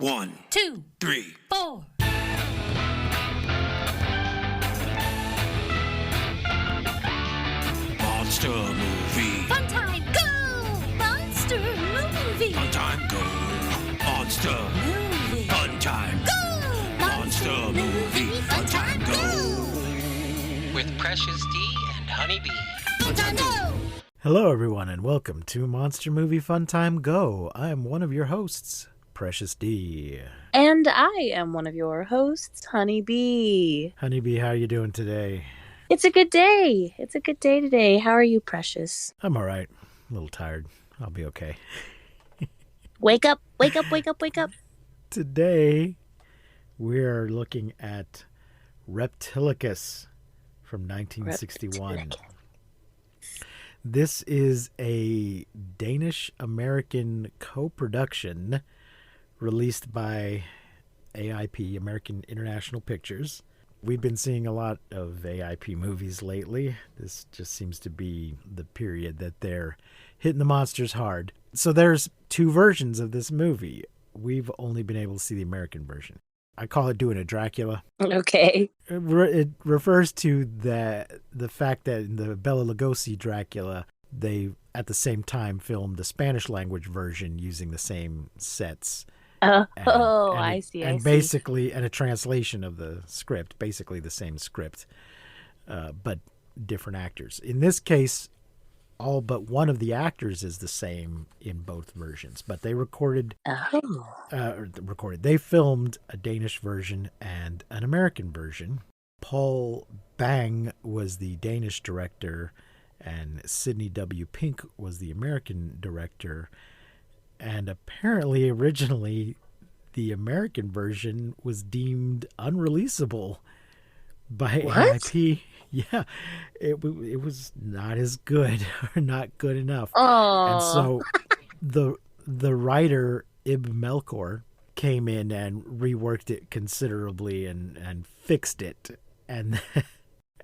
1, 2, 3, 4. Monster movie. Fun time, go! Monster movie. Fun time, go. Monster. Movie. Fun time. Go! Monster movie. Fun time, go. With Precious D and Honeybee. Fun time, go! Hello, everyone, and welcome to Monster Movie Fun Time Go. I am one of your hosts, Precious D. And I am one of your hosts, Honeybee. Honeybee, how are you doing today? It's a good day. It's a good day today. How are you, Precious? I'm all right. A little tired. I'll be okay. Wake up, wake up, wake up, wake up. Today, we're looking at Reptilicus from 1961. This is a Danish-American co-production released by AIP, American International Pictures. We've been seeing a lot of AIP movies lately. This just seems to be the period that they're hitting the monsters hard. So there's two versions of this movie. We've only been able to see the American version. I call it doing a Dracula. Okay. It refers to the fact that in the Bela Lugosi Dracula, they at the same time filmed the Spanish language version using the same sets. I see. And basically, and a translation of the script, basically the same script, but different actors. In this case, all but one of the actors is the same in both versions, but they they filmed a Danish version and an American version. Paul Bang was the Danish director and Sidney W. Pink was the American director. And apparently, originally, the American version was deemed unreleasable by AIP. Yeah, it was not as good or not good enough. Oh. And so the writer Ib Melchior came in and reworked it considerably and fixed it. And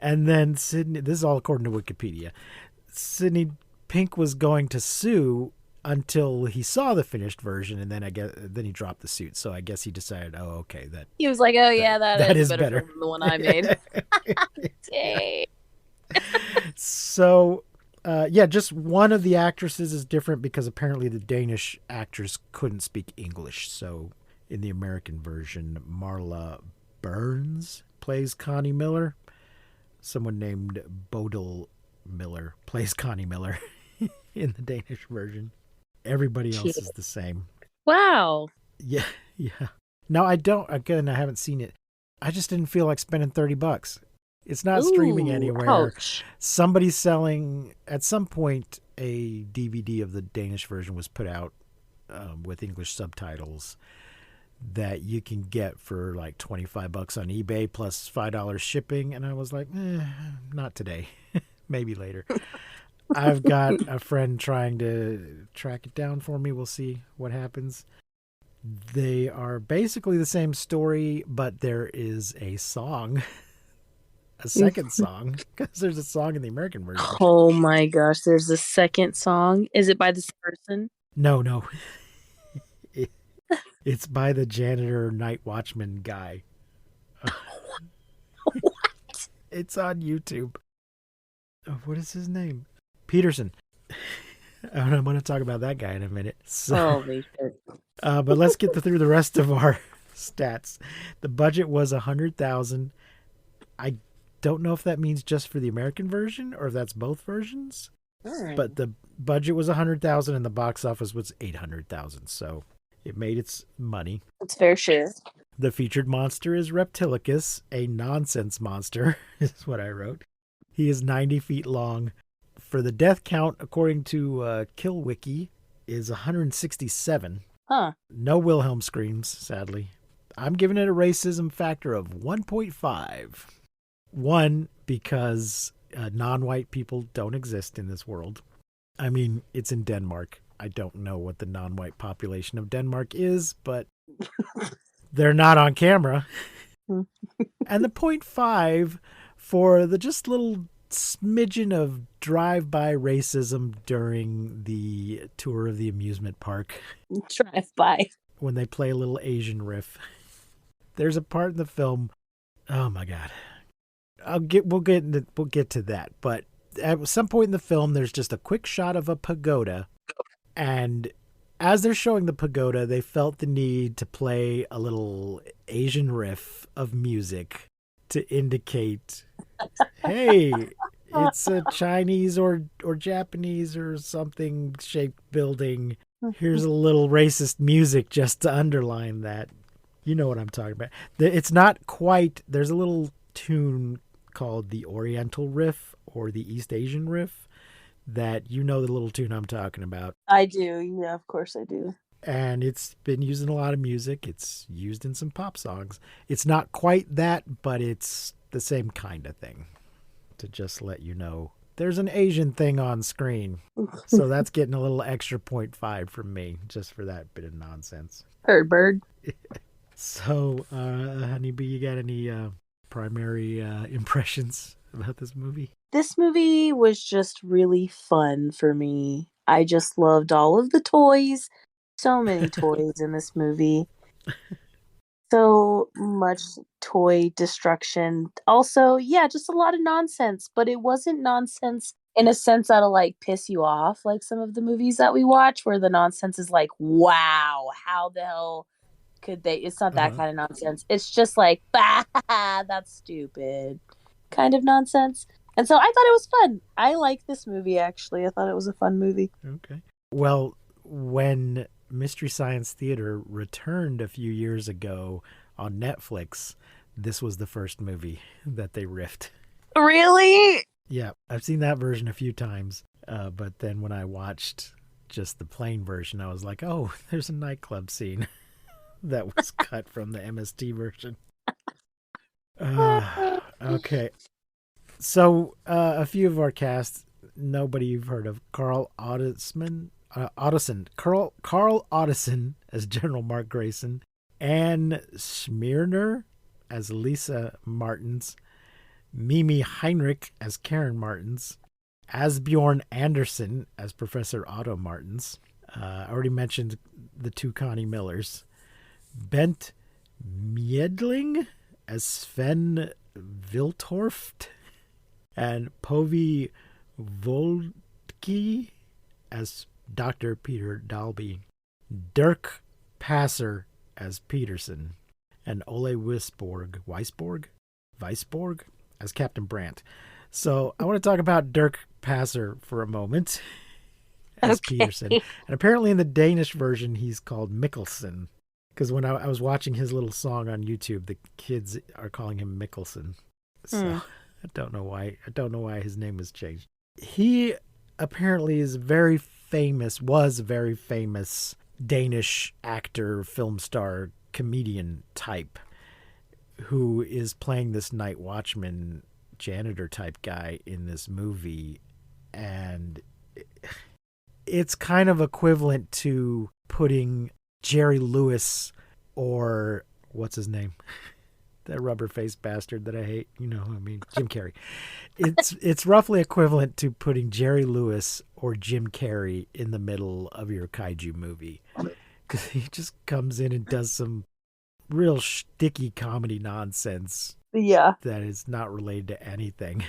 then Sidney, this is all according to Wikipedia, Sidney Pink was going to sue until he saw the finished version, and then he dropped the suit. So I guess he decided, He was like, that is better better than the one I made. Dang. So, just one of the actresses is different because apparently the Danish actors couldn't speak English. So in the American version, Marla Burns plays Connie Miller. Someone named Bodil Miller plays Connie Miller in the Danish version. Everybody else is the same. Wow. Yeah. Now I haven't seen it. I just didn't feel like spending $30. It's not streaming anywhere. Ouch. Somebody's selling, at some point, a DVD of the Danish version was put out with English subtitles that you can get for like $25 on eBay plus $5 shipping. And I was like, not today. Maybe later. I've got a friend trying to track it down for me. We'll see what happens. They are basically the same story, but there is a song, a second song, because there's a song in the American version. Oh my gosh, there's a second song. Is it by this person? No. It's by the janitor night watchman guy. What? It's on YouTube. Oh, what is his name? Peterson. I'm going to talk about that guy in a minute. So, Holy shit. but let's get through the rest of our stats. The budget was $100,000. I don't know if that means just for the American version or if that's both versions. But the budget was $100,000 and the box office was $800,000. So it made its money. It's fair share. The featured monster is Reptilicus, a nonsense monster, is what I wrote. He is 90 feet long. For the death count, according to Kill Wiki, is 167. Huh. No Wilhelm screams, sadly. I'm giving it a racism factor of 1.5. 1, because non-white people don't exist in this world. I mean, it's in Denmark. I don't know what the non-white population of Denmark is, but they're not on camera. And the 0.5 for the just little smidgen of drive-by racism during the tour of the amusement park. Drive by. when they play a little Asian riff. There's a part in the film. Oh my God. We'll get to that. But at some point in the film, there's just a quick shot of a pagoda. And as they're showing the pagoda, they felt the need to play a little Asian riff of music to indicate, hey, it's a Chinese or Japanese or something shaped building. Here's a little racist music just to underline that. You know what I'm talking about. It's not quite, there's a little tune called the Oriental Riff or the East Asian Riff that you know the little tune I'm talking about. I do. Yeah, of course I do. And it's been used in a lot of music. It's used in some pop songs. It's not quite that, but it's the same kind of thing. To just let you know, there's an Asian thing on screen. So that's getting a little extra 0.5 from me just for that bit of nonsense. Heard bird. So, Honeybee, you got any primary impressions about this movie? This movie was just really fun for me. I just loved all of the toys. So many toys in this movie. So much toy destruction. Also, yeah, just a lot of nonsense, but it wasn't nonsense in a sense that'll like piss you off like some of the movies that we watch where the nonsense is like, wow, how the hell could they? It's not that kind of nonsense. It's just like, bah, that's stupid kind of nonsense. And so I thought it was fun. I like this movie, actually. I thought it was a fun movie. Okay. Well, when Mystery Science Theater returned a few years ago on Netflix, this was the first movie that they riffed. Really? Yeah, I've seen that version a few times. But then when I watched just the plain version, I was like, oh, there's a nightclub scene that was cut from the MST version. Okay. So a few of our cast, nobody you've heard of. Carl Ottoson, Carl Ottoson as General Mark Grayson, Anne Smierner as Lisa Martins, Mimi Heinrich as Karen Martins, Asbjorn Anderson as Professor Otto Martins. I already mentioned the two Connie Millers. Bent Miedling as Sven Viltorft, and Povi Voltke as Dr. Peter Dalby, Dirk Passer as Peterson, and Ole Weisborg as Captain Brandt. So I want to talk about Dirk Passer for a moment as Peterson. And apparently in the Danish version, he's called Mikkelsen. Because when I was watching his little song on YouTube, the kids are calling him Mikkelsen. So I don't know why. I don't know why his name was changed. He apparently was a very famous Danish actor, film star, comedian type who is playing this night watchman, janitor type guy in this movie. And it's kind of equivalent to putting Jerry Lewis or what's his name? That rubber-faced bastard that I hate. You know who I mean. Jim Carrey. It's roughly equivalent to putting Jerry Lewis or Jim Carrey in the middle of your kaiju movie. Because he just comes in and does some real sticky comedy nonsense. Yeah. That is not related to anything.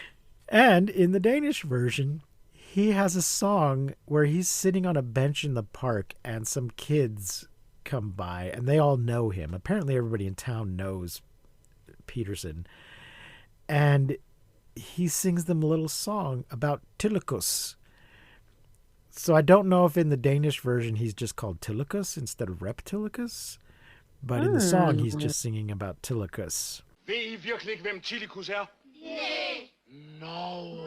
And in the Danish version, he has a song where he's sitting on a bench in the park and some kids come by and they all know him. Apparently everybody in town knows Peterson. And he sings them a little song about Reptilicus. So I don't know if in the Danish version he's just called Reptilicus instead of Reptilicus. But in the song he's just singing about Reptilicus. Ved I virkelig ikke, hvem Reptilicus er? Nej. Nå.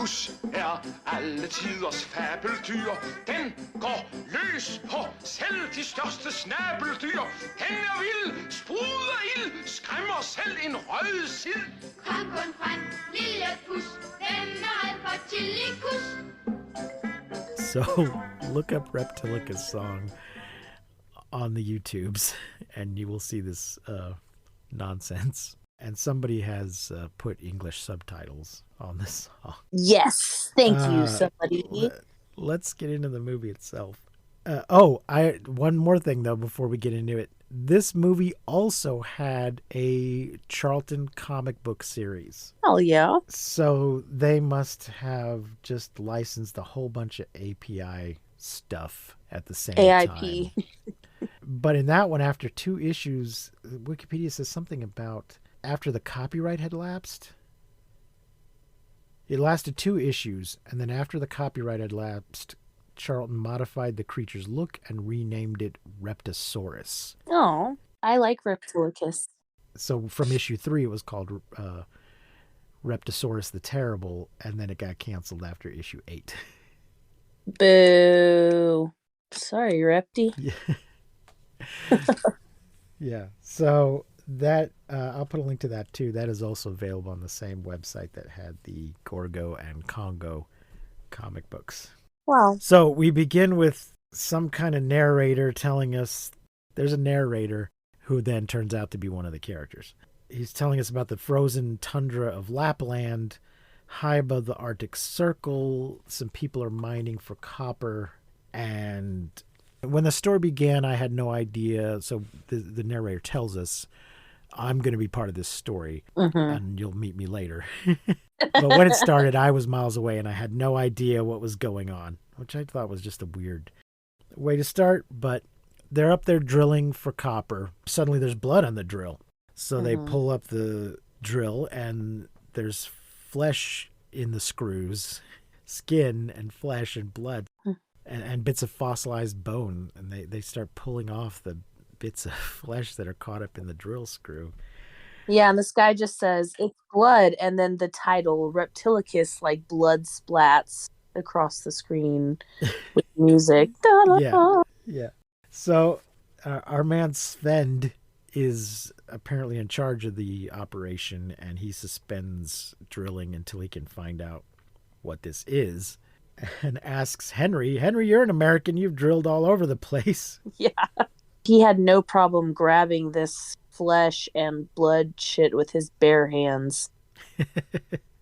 Reptilicus er alle tiders fabeldyr. Den går løs på selv de største snabeldyr. Den er vild, spruder ild, skræmmer selv en rød sild. Kom kun frem, lille pus. Den er Reptilicus. So look up Reptilicus song on the YouTubes and you will see this nonsense. And somebody has put English subtitles on this song. Yes. Thank you, somebody. Let's get into the movie itself. One more thing though before we get into it. This movie also had a Charlton comic book series. Oh, yeah. So they must have just licensed a whole bunch of API stuff at the same AIP. time. But in that one, after 2 issues, Wikipedia says something about after the copyright had lapsed. It lasted 2 issues, and then after the copyright had lapsed, Charlton modified the creature's look and renamed it Reptosaurus. Oh, I like Reptilicus. So from issue 3, it was called Reptosaurus the Terrible, and then it got canceled after issue 8. Boo. Sorry, Repty. Yeah. So that I'll put a link to that too. That is also available on the same website that had the Gorgo and Congo comic books. Wow. So we begin with some kind of narrator telling us there's a narrator who then turns out to be one of the characters. He's telling us about the frozen tundra of Lapland, high above the Arctic Circle. Some people are mining for copper. And when the story began, I had no idea. So the narrator tells us, I'm going to be part of this story, and you'll meet me later. But when it started, I was miles away, and I had no idea what was going on, which I thought was just a weird way to start. But they're up there drilling for copper. Suddenly there's blood on the drill. So they pull up the drill, and there's flesh in the screws, skin and flesh and blood, and bits of fossilized bone. And they start pulling off the bits of flesh that are caught up in the drill screw. Yeah, and this guy just says, it's blood, and then the title, Reptilicus, like blood splats across the screen with music. Yeah. So our man Sven is apparently in charge of the operation, and he suspends drilling until he can find out what this is, and asks Henry, you're an American, you've drilled all over the place. Yeah. He had no problem grabbing this flesh and blood shit with his bare hands.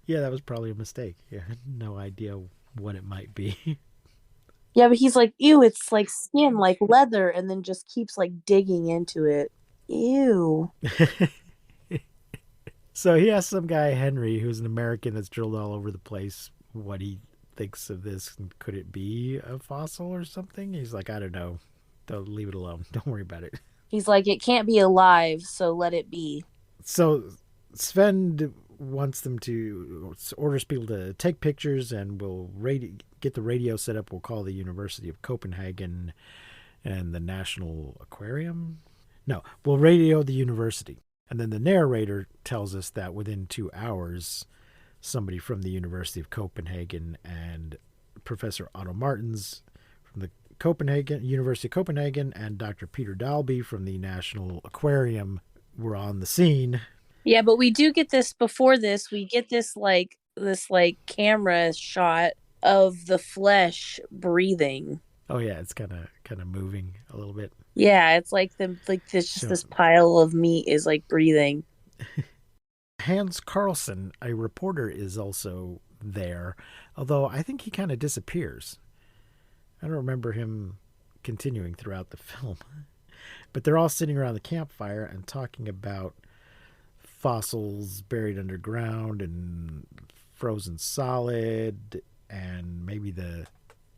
Yeah, that was probably a mistake. Yeah, no idea what it might be. Yeah, but he's like, ew, it's like skin, like leather, and then just keeps like digging into it. Ew. So he asked some guy, Henry, who's an American that's drilled all over the place, what he thinks of this. Could it be a fossil or something? He's like, I don't know. Don't leave it alone. Don't worry about it. He's like, it can't be alive, so let it be. So Sven wants them to orders people to take pictures, and we'll get the radio set up. We'll call the University of Copenhagen and the National Aquarium. No, we'll radio the university. And then the narrator tells us that within 2 hours, somebody from the University of Copenhagen and Professor Otto Martins from the University of Copenhagen and Dr. Peter Dalby from the National Aquarium were on the scene. Yeah, but we do get this before this. We get this camera shot of the flesh breathing. Oh yeah, it's kind of moving a little bit. Yeah, it's like this pile of meat is like breathing. Hans Carlson, a reporter, is also there, although I think he kind of disappears. I don't remember him continuing throughout the film. But they're all sitting around the campfire and talking about fossils buried underground and frozen solid, and maybe the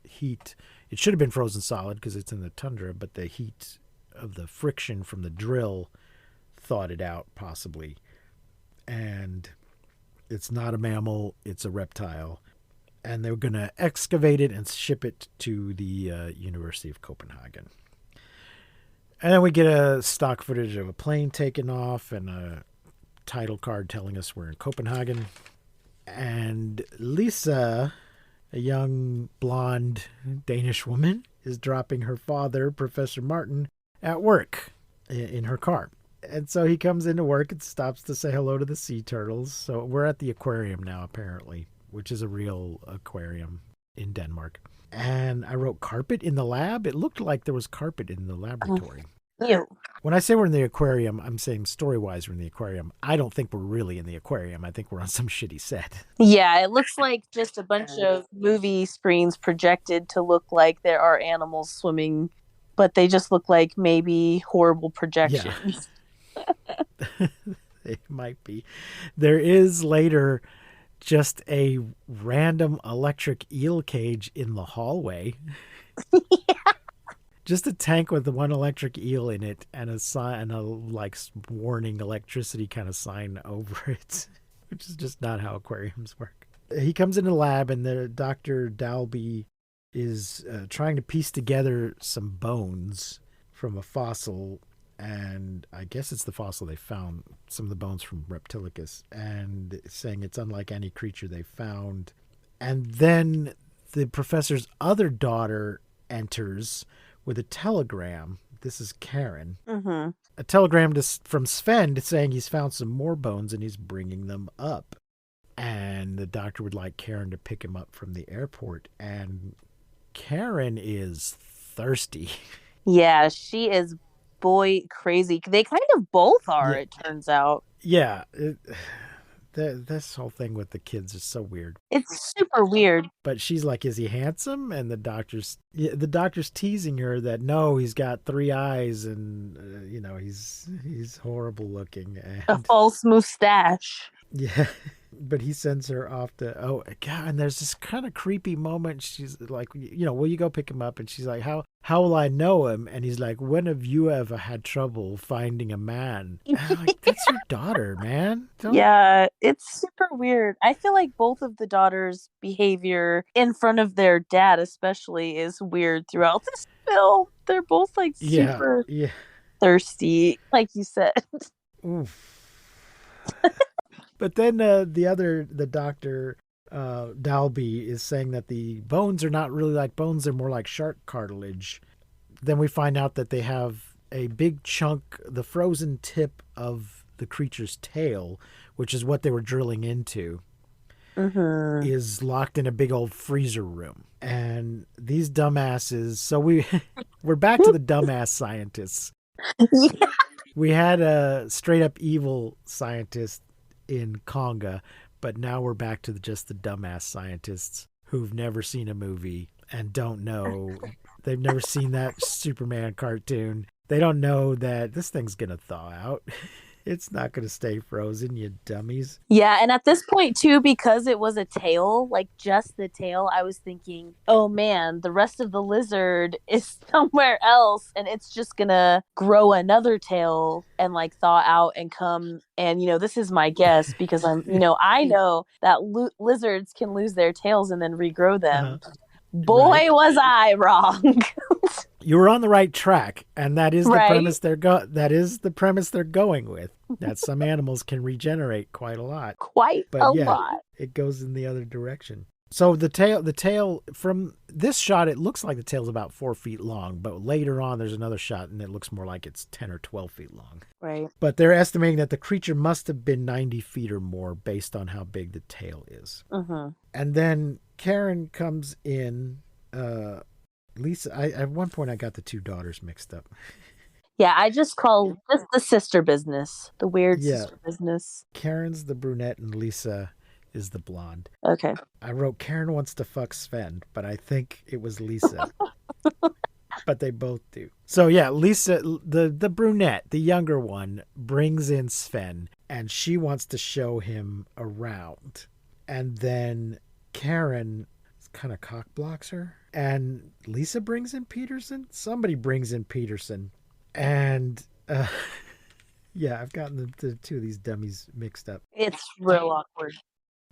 heat. It should have been frozen solid because it's in the tundra, but the heat of the friction from the drill thawed it out, possibly. And it's not a mammal, it's a reptile. And they're going to excavate it and ship it to the University of Copenhagen. And then we get a stock footage of a plane taking off and a title card telling us we're in Copenhagen. And Lisa, a young blonde Danish woman, is dropping her father, Professor Martin, at work in her car. And so he comes into work and stops to say hello to the sea turtles. So we're at the aquarium now, apparently, which is a real aquarium in Denmark. And I wrote carpet in the lab. It looked like there was carpet in the laboratory. Ew. When I say we're in the aquarium, I'm saying story-wise we're in the aquarium. I don't think we're really in the aquarium. I think we're on some shitty set. Yeah, it looks like just a bunch of movie screens projected to look like there are animals swimming, but they just look like maybe horrible projections. It might be. There is later just a random electric eel cage in the hallway. Just a tank with the one electric eel in it and a sign and a like warning electricity kind of sign over it, which is just not how aquariums work. He comes into the lab and the Dr. Dalby is trying to piece together some bones from a fossil, and I guess it's the fossil they found, some of the bones from Reptilicus, and saying it's unlike any creature they found. And then the professor's other daughter enters with a telegram. This is Karen. Mm-hmm. A telegram from Sven saying he's found some more bones and he's bringing them up. And the doctor would like Karen to pick him up from the airport. And Karen is thirsty. Yeah, she is boy crazy. They kind of both are, Yeah. it turns out. Yeah. This whole thing with the kids is so weird. It's super weird. But she's like, is he handsome? And the doctor's teasing her that no, he's got 3 eyes and he's horrible looking and A false mustache. yeah. But he sends her off to God, and there's this kind of creepy moment. She's like, will you go pick him up? And she's like, how will I know him? And he's like, when have you ever had trouble finding a man? And I'm like, that's your daughter, man. Yeah, it's super weird. I feel like both of the daughters' behavior in front of their dad especially is weird throughout this film. They're both like super thirsty, like you said. Oof. But then the doctor, Dalby, is saying that the bones are not really like bones, they're more like shark cartilage. Then we find out that they have a big chunk, the frozen tip of the creature's tail, which is what they were drilling into, is locked in a big old freezer room. And these dumbasses, so we're back to the dumbass scientists. Yeah. We had a straight up evil scientist in Conga, but now we're back to just the dumbass scientists who've never seen a movie and don't know. They've never seen that Superman cartoon. They don't know that this thing's gonna thaw out. It's not gonna stay frozen, you dummies. Yeah, and at this point too, because it was a tail, like just the tail, I was thinking, oh man, the rest of the lizard is somewhere else and it's just gonna grow another tail and like thaw out and come. And this is my guess because I know that lizards can lose their tails and then regrow them. Boy, right. Was I wrong. You were on the right track, and that is the premise that is the premise they're going with. That some animals can regenerate quite a lot. Quite a lot. It goes in the other direction. So the tail from this shot, it looks like the tail's about 4 feet long, but later on there's another shot and it looks more like it's 10 or 12 feet long. Right. But they're estimating that the creature must have been 90 feet or more based on how big the tail is. And then Karen comes in. Lisa, at one point I got the 2 daughters mixed up. Yeah, I just call this the sister business, the weird sister business. Karen's the brunette and Lisa is the blonde. Okay. I wrote Karen wants to fuck Sven, but I think it was Lisa. But they both do. So yeah, Lisa, the brunette, the younger one, brings in Sven and she wants to show him around. And then Karen kind of cock blocks her. And Lisa brings in Peterson. Somebody brings in Peterson. And yeah, I've gotten the 2 of these dummies mixed up. It's real awkward.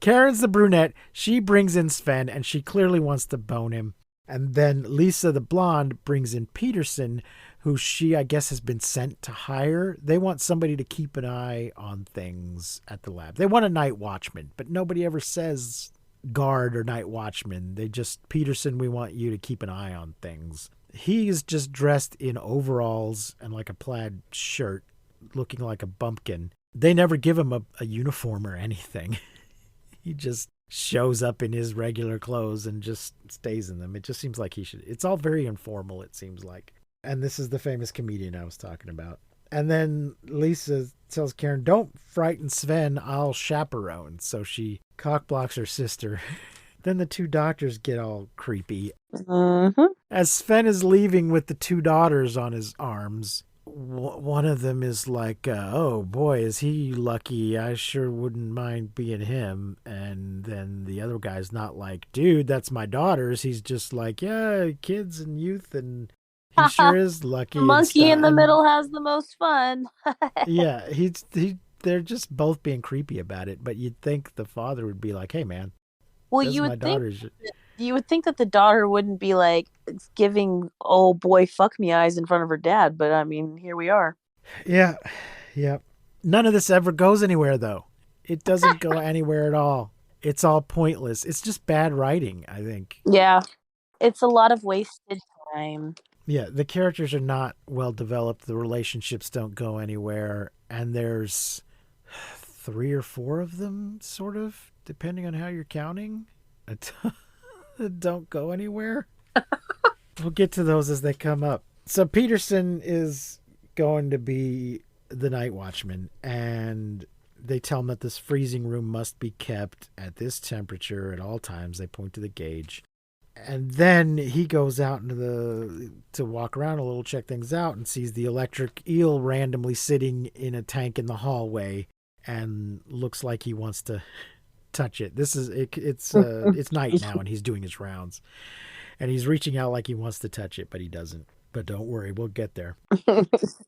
Karen's the brunette. She brings in Sven and she clearly wants to bone him. And then Lisa, the blonde, brings in Peterson, who she, I guess, has been sent to hire. They want somebody to keep an eye on things at the lab. They want a night watchman, but nobody ever says guard or night watchman. They just, Peterson, we want you to keep an eye on things. He's just dressed in overalls and like a plaid shirt, looking like a bumpkin. They never give him a uniform or anything. He just shows up in his regular clothes and just stays in them. It just seems like he should. It's all very informal, it seems like. And this is the famous comedian I was talking about. And then Lisa tells Karen, don't frighten Sven, I'll chaperone. So she cockblocks her sister. Then the two doctors get all creepy. Mm-hmm. As Sven is leaving with the two daughters on his arms, one of them is like, oh boy, is he lucky. I sure wouldn't mind being him. And then the other guy's not like, dude, that's my daughters. He's just like, yeah, kids and youth, and he sure is lucky. The monkey in the and middle has the most fun. yeah, they're just both being creepy about it. But you'd think the father would be like, hey, man, Well, those you are my would think daughters. you would think that the daughter wouldn't be like giving oh boy fuck me eyes in front of her dad, but I mean, here we are. Yeah, yeah. None of this ever goes anywhere, though. It doesn't go anywhere at all. It's all pointless. It's just bad writing, I think. Yeah. It's a lot of wasted time. Yeah, the characters are not well developed. The relationships don't go anywhere. And there's 3 or 4 of them, sort of, depending on how you're counting, that don't go anywhere. We'll get to those as they come up. So Peterson is going to be the night watchman, and they tell him that this freezing room must be kept at this temperature at all times. They point to the gauge. And then he goes out to walk around a little, check things out, and sees the electric eel randomly sitting in a tank in the hallway, and looks like he wants to touch it. It's night now, and he's doing his rounds, and he's reaching out like he wants to touch it, but he doesn't. But don't worry, we'll get there.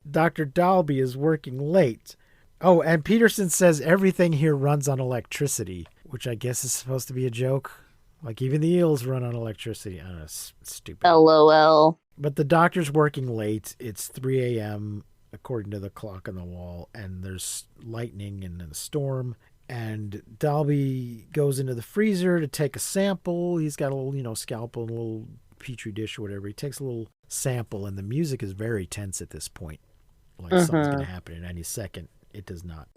Dr. Dalby is working late. Oh, and Peterson says everything here runs on electricity, which I guess is supposed to be a joke. Like even the eels run on electricity. I don't know, stupid. LOL. But the doctor's working late. It's 3 a.m. according to the clock on the wall, and there's lightning and a storm. And Dalby goes into the freezer to take a sample. He's got a little, scalpel and a little petri dish or whatever. He takes a little sample, and the music is very tense at this point. Like something's going to happen in any second. It does not.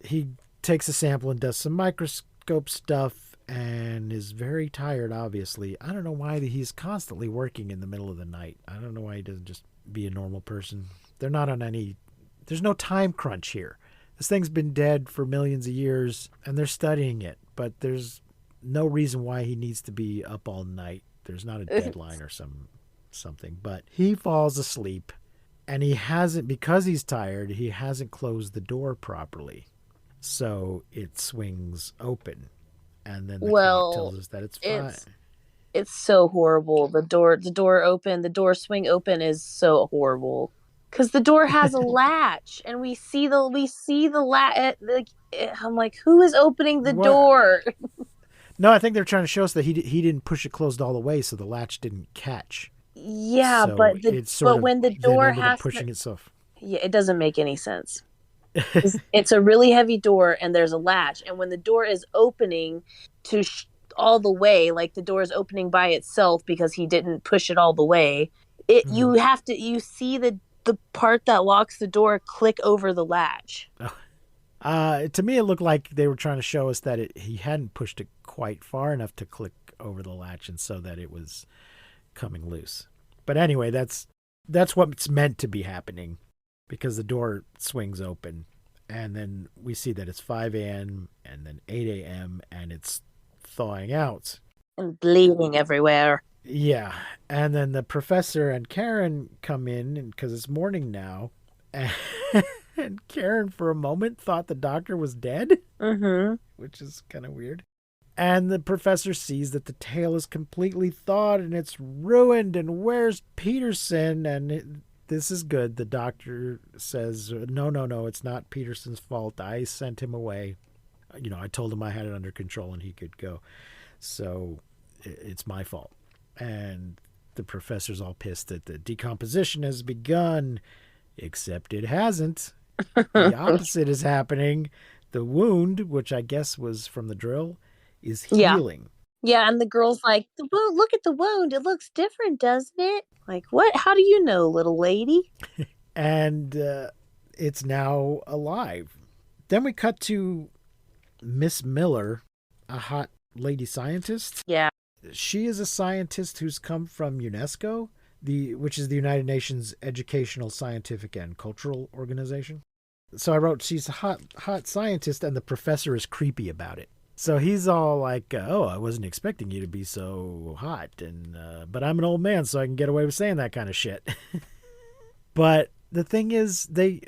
He takes a sample and does some microscope stuff and is very tired, obviously. I don't know why he's constantly working in the middle of the night. I don't know why he doesn't just be a normal person. They're not on any... There's no time crunch here. This thing's been dead for millions of years, and they're studying it, but there's no reason why he needs to be up all night. There's not a deadline or something. But he falls asleep, and he hasn't, because he's tired, he hasn't closed the door properly. So it swings open, and then the clock tells us that it's fine. It's so horrible. The door swing open is so horrible. Because the door has a latch, and we see the latch. I'm like, who is opening the door? No, I think they're trying to show us that he didn't push it closed all the way, so the latch didn't catch. Yeah, so but when the door has pushing itself. Yeah, it doesn't make any sense. It's a really heavy door, and there's a latch, and when the door is opening to all the way, like the door is opening by itself because he didn't push it all the way. You see the part that locks the door click over the latch. To me, it looked like they were trying to show us that he hadn't pushed it quite far enough to click over the latch, and so that it was coming loose. But anyway, that's what's meant to be happening, because the door swings open, and then we see that it's 5 a.m. and then 8 a.m. and it's thawing out. And bleeding everywhere. Yeah, and then the professor and Karen come in because it's morning now, and Karen for a moment thought the doctor was dead, which is kind of weird. And the professor sees that the tail is completely thawed and it's ruined, and where's Peterson? And this is good. The doctor says, no, it's not Peterson's fault. I sent him away. I told him I had it under control and he could go. So it's my fault. And the professor's all pissed that the decomposition has begun, except it hasn't. The opposite is happening. The wound, which I guess was from the drill, is healing. Yeah, and the girl's like, look at the wound. It looks different, doesn't it? Like, what? How do you know, little lady? And it's now alive. Then we cut to Miss Miller, a hot lady scientist. Yeah. She is a scientist who's come from UNESCO. which is the United Nations Educational, Scientific, and Cultural Organization. So I wrote, she's a hot scientist, and the professor is creepy about it. So he's all like, "Oh, I wasn't expecting you to be so hot, and but I'm an old man, so I can get away with saying that kind of shit." But the thing is, they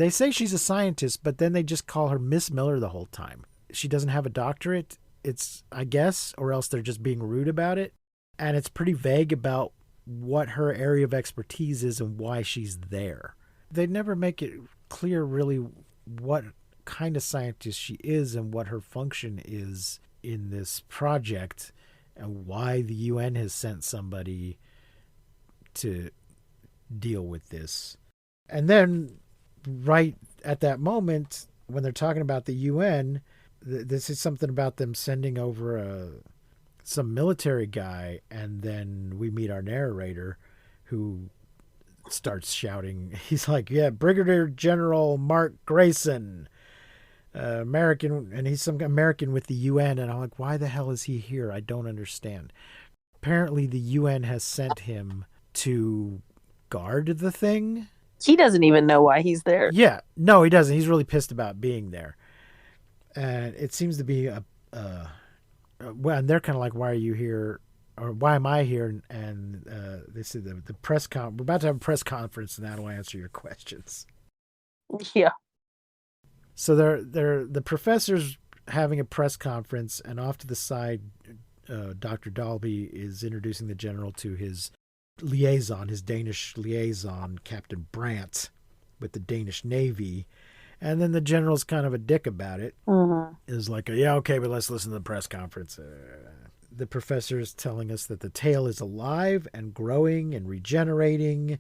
say she's a scientist, but then they just call her Miss Miller the whole time. She doesn't have a doctorate, it's, I guess, or else they're just being rude about it. And it's pretty vague about what her area of expertise is and why she's there. They never make it clear really what kind of scientist she is and what her function is in this project and why the UN has sent somebody to deal with this. And then right at that moment, when they're talking about the UN, this is something about them sending over some military guy, and then we meet our narrator who starts shouting. He's like, "Yeah, Brigadier General Mark Grayson, American," and he's some American with the UN, and I'm like, why the hell is he here? I don't understand. Apparently the UN has sent him to guard the thing. He doesn't even know why he's there. Yeah, no, he doesn't. He's really pissed about being there. And it seems to be well, and they're kind of like, "Why are you here?" Or "Why am I here?" And they said the press we're about to have a press conference, and that'll answer your questions. Yeah. So the professor's having a press conference, and off to the side, Dr. Dalby is introducing the general to his liaison, his Danish liaison, Captain Brandt, with the Danish Navy. And then the general's kind of a dick about it. Mm-hmm. Is like, "Yeah, okay, but let's listen to the press conference." The professor is telling us that the tail is alive and growing and regenerating,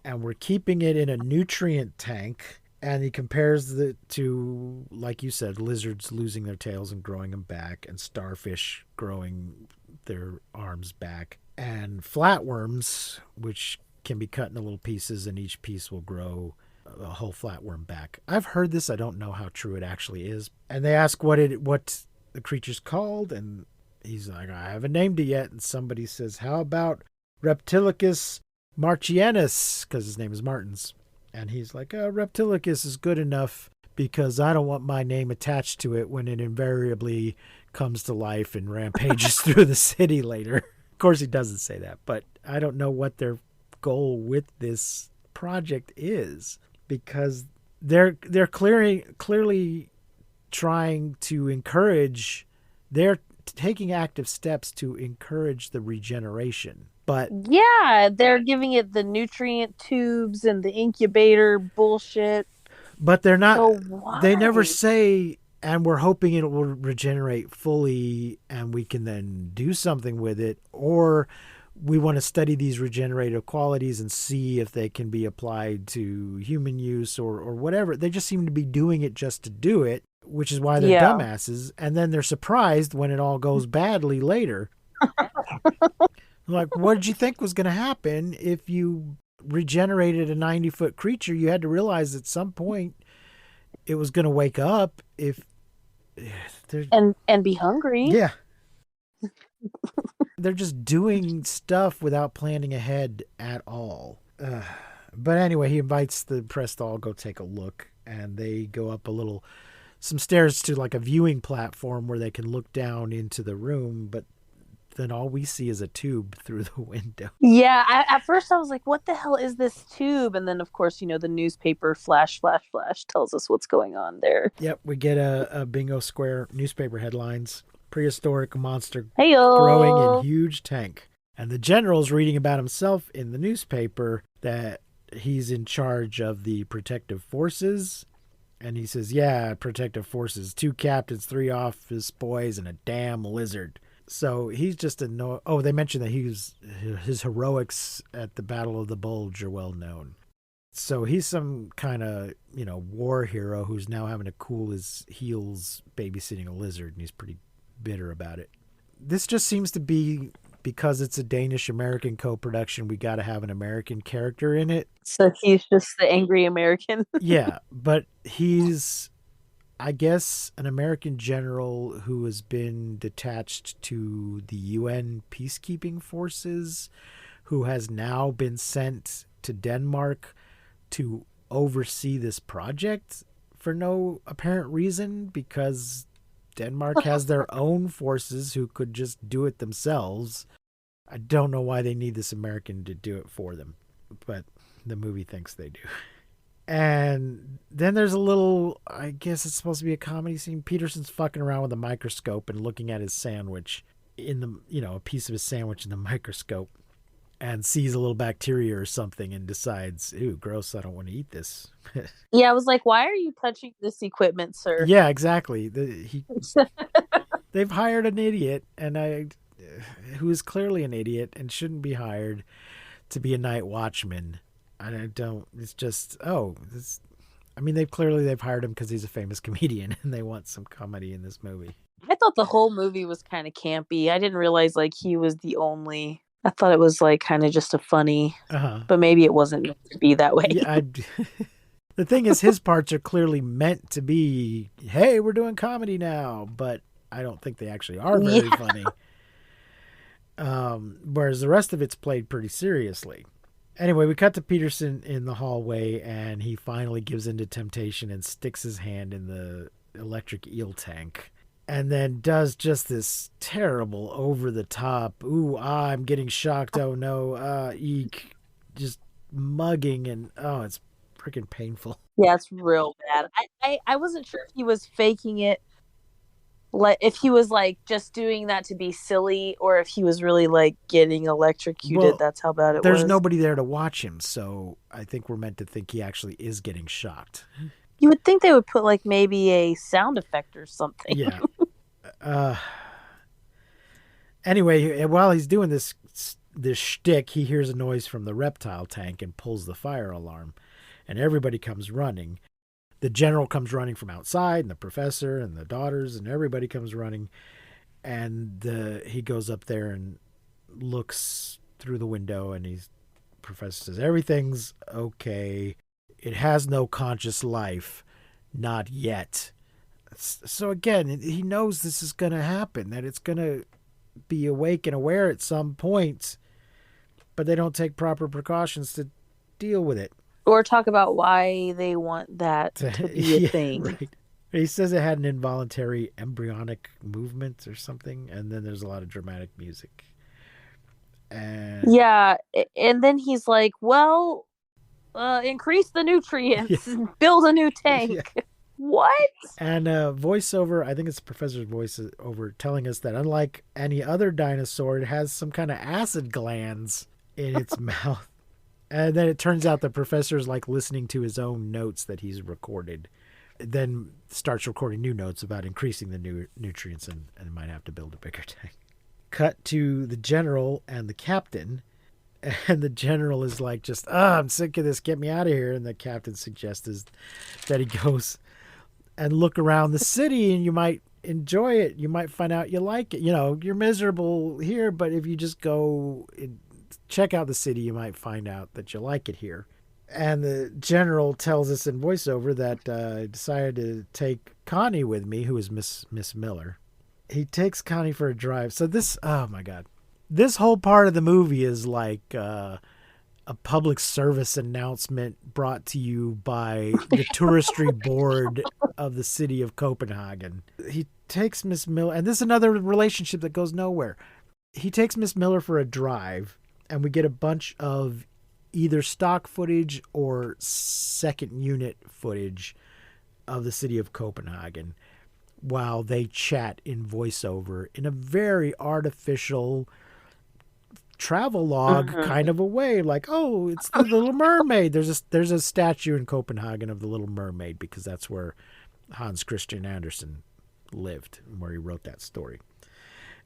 and we're keeping it in a nutrient tank. And he compares it to, like you said, lizards losing their tails and growing them back, and starfish growing their arms back, and flatworms, which can be cut into little pieces, and each piece will grow a whole flatworm back. I've heard this. I don't know how true it actually is. And they ask what the creature's called, and he's like, "I haven't named it yet." And somebody says, "How about Reptilicus marchianus?" Because his name is Martins. And he's like, "Reptilicus is good enough because I don't want my name attached to it when it invariably comes to life and rampages through the city later." Of course, he doesn't say that, but I don't know what their goal with this project is, because they're clearly trying to encourage, they're taking active steps to encourage the regeneration. But yeah, they're giving it the nutrient tubes and the incubator bullshit. But they're not, so why? They never say, "And we're hoping it will regenerate fully and we can then do something with it," or "We want to study these regenerative qualities and see if they can be applied to human use," or whatever. They just seem to be doing it just to do it, which is why they're dumbasses. And then they're surprised when it all goes badly later. Like, what did you think was going to happen if you regenerated a 90-foot creature? You had to realize at some point it was going to wake up and be hungry. Yeah. They're just doing stuff without planning ahead at all. But anyway, he invites the press to all go take a look, and they go up some stairs to like a viewing platform where they can look down into the room, but then all we see is a tube through the window. Yeah, at first I was like, what the hell is this tube? And then, of course, the newspaper flash tells us what's going on there. Yep, we get a bingo square newspaper headlines. "Prehistoric monster Hey-o. growing in huge tank." And the general's reading about himself in the newspaper that he's in charge of the protective forces. And he says, "Yeah, protective forces, 2 captains, 3 office boys, and a damn lizard." So he's just they mentioned that his heroics at the Battle of the Bulge are well known. So he's some kind of, war hero who's now having to cool his heels babysitting a lizard, and he's pretty bitter about it. This just seems to be, because it's a Danish-American co-production, we got to have an American character in it. So he's just the angry American. Yeah, but he's, I guess, an American general who has been detached to the UN peacekeeping forces, who has now been sent to Denmark to oversee this project for no apparent reason, because Denmark has their own forces who could just do it themselves. I don't know why they need this American to do it for them, but the movie thinks they do. And then there's a little, I guess it's supposed to be a comedy scene. Peterson's fucking around with a microscope and looking at his sandwich in the, a piece of his sandwich in the microscope, and sees a little bacteria or something and decides, ew, gross, I don't want to eat this. Yeah, I was like, why are you touching this equipment, sir? Yeah, exactly. They've hired an idiot, and who is clearly an idiot and shouldn't be hired to be a night watchman. It's just, they've hired him because he's a famous comedian and they want some comedy in this movie. I thought the whole movie was kind of campy. I didn't realize like he was the only. I thought it was like kind of just a funny, but maybe it wasn't meant to be that way. Yeah, the thing is, his parts are clearly meant to be, hey, we're doing comedy now, but I don't think they actually are very funny. Whereas the rest of it's played pretty seriously. Anyway, we cut to Peterson in the hallway, and he finally gives in to temptation and sticks his hand in the electric eel tank. And then does just this terrible over-the-top, I'm getting shocked, oh no, eek, just mugging, and it's freaking painful. Yeah, it's real bad. I wasn't sure if he was faking it, like if he was like just doing that to be silly, or if he was really like getting electrocuted. Well, that's how bad it was. There's nobody there to watch him, so I think we're meant to think he actually is getting shocked. You would think they would put like maybe a sound effect or something. Yeah. Anyway, while he's doing this shtick, he hears a noise from the reptile tank and pulls the fire alarm, and everybody comes running. The general comes running from outside, and the professor and the daughters, and everybody comes running. And he goes up there and looks through the window, and professor says, everything's okay. It has no conscious life. Not yet. So again, he knows this is going to happen, that it's going to be awake and aware at some point, but they don't take proper precautions to deal with it. Or talk about why they want that to be a thing. Right. He says it had an involuntary embryonic movement or something, and then there's a lot of dramatic music. And then he's like, well, increase the nutrients and build a new tank. Yeah. What? And voiceover, I think it's the professor's voiceover telling us that unlike any other dinosaur, it has some kind of acid glands in its mouth. And then it turns out the professor's like listening to his own notes that he's recorded. Then starts recording new notes about increasing the nutrients and might have to build a bigger tank. Cut to the general and the captain. And the general is like, just, I'm sick of this. Get me out of here. And the captain suggests that he goes and look around the city, and you might enjoy it. You might find out you like it. You're miserable here, but if you just go and check out the city, you might find out that you like it here. And the general tells us in voiceover that I decided to take Connie with me, who is Miss Miller. He takes Connie for a drive. So this, oh my God, this whole part of the movie is like a public service announcement brought to you by the touristry board of the city of Copenhagen. He takes Miss Miller, and this is another relationship that goes nowhere. He takes Miss Miller for a drive, and we get a bunch of either stock footage or second unit footage of the city of Copenhagen while they chat in voiceover in a very artificial travel log kind of a way. Like, oh, it's the Little Mermaid. There's a statue in Copenhagen of the Little Mermaid because that's where Hans Christian Andersen lived, where he wrote that story.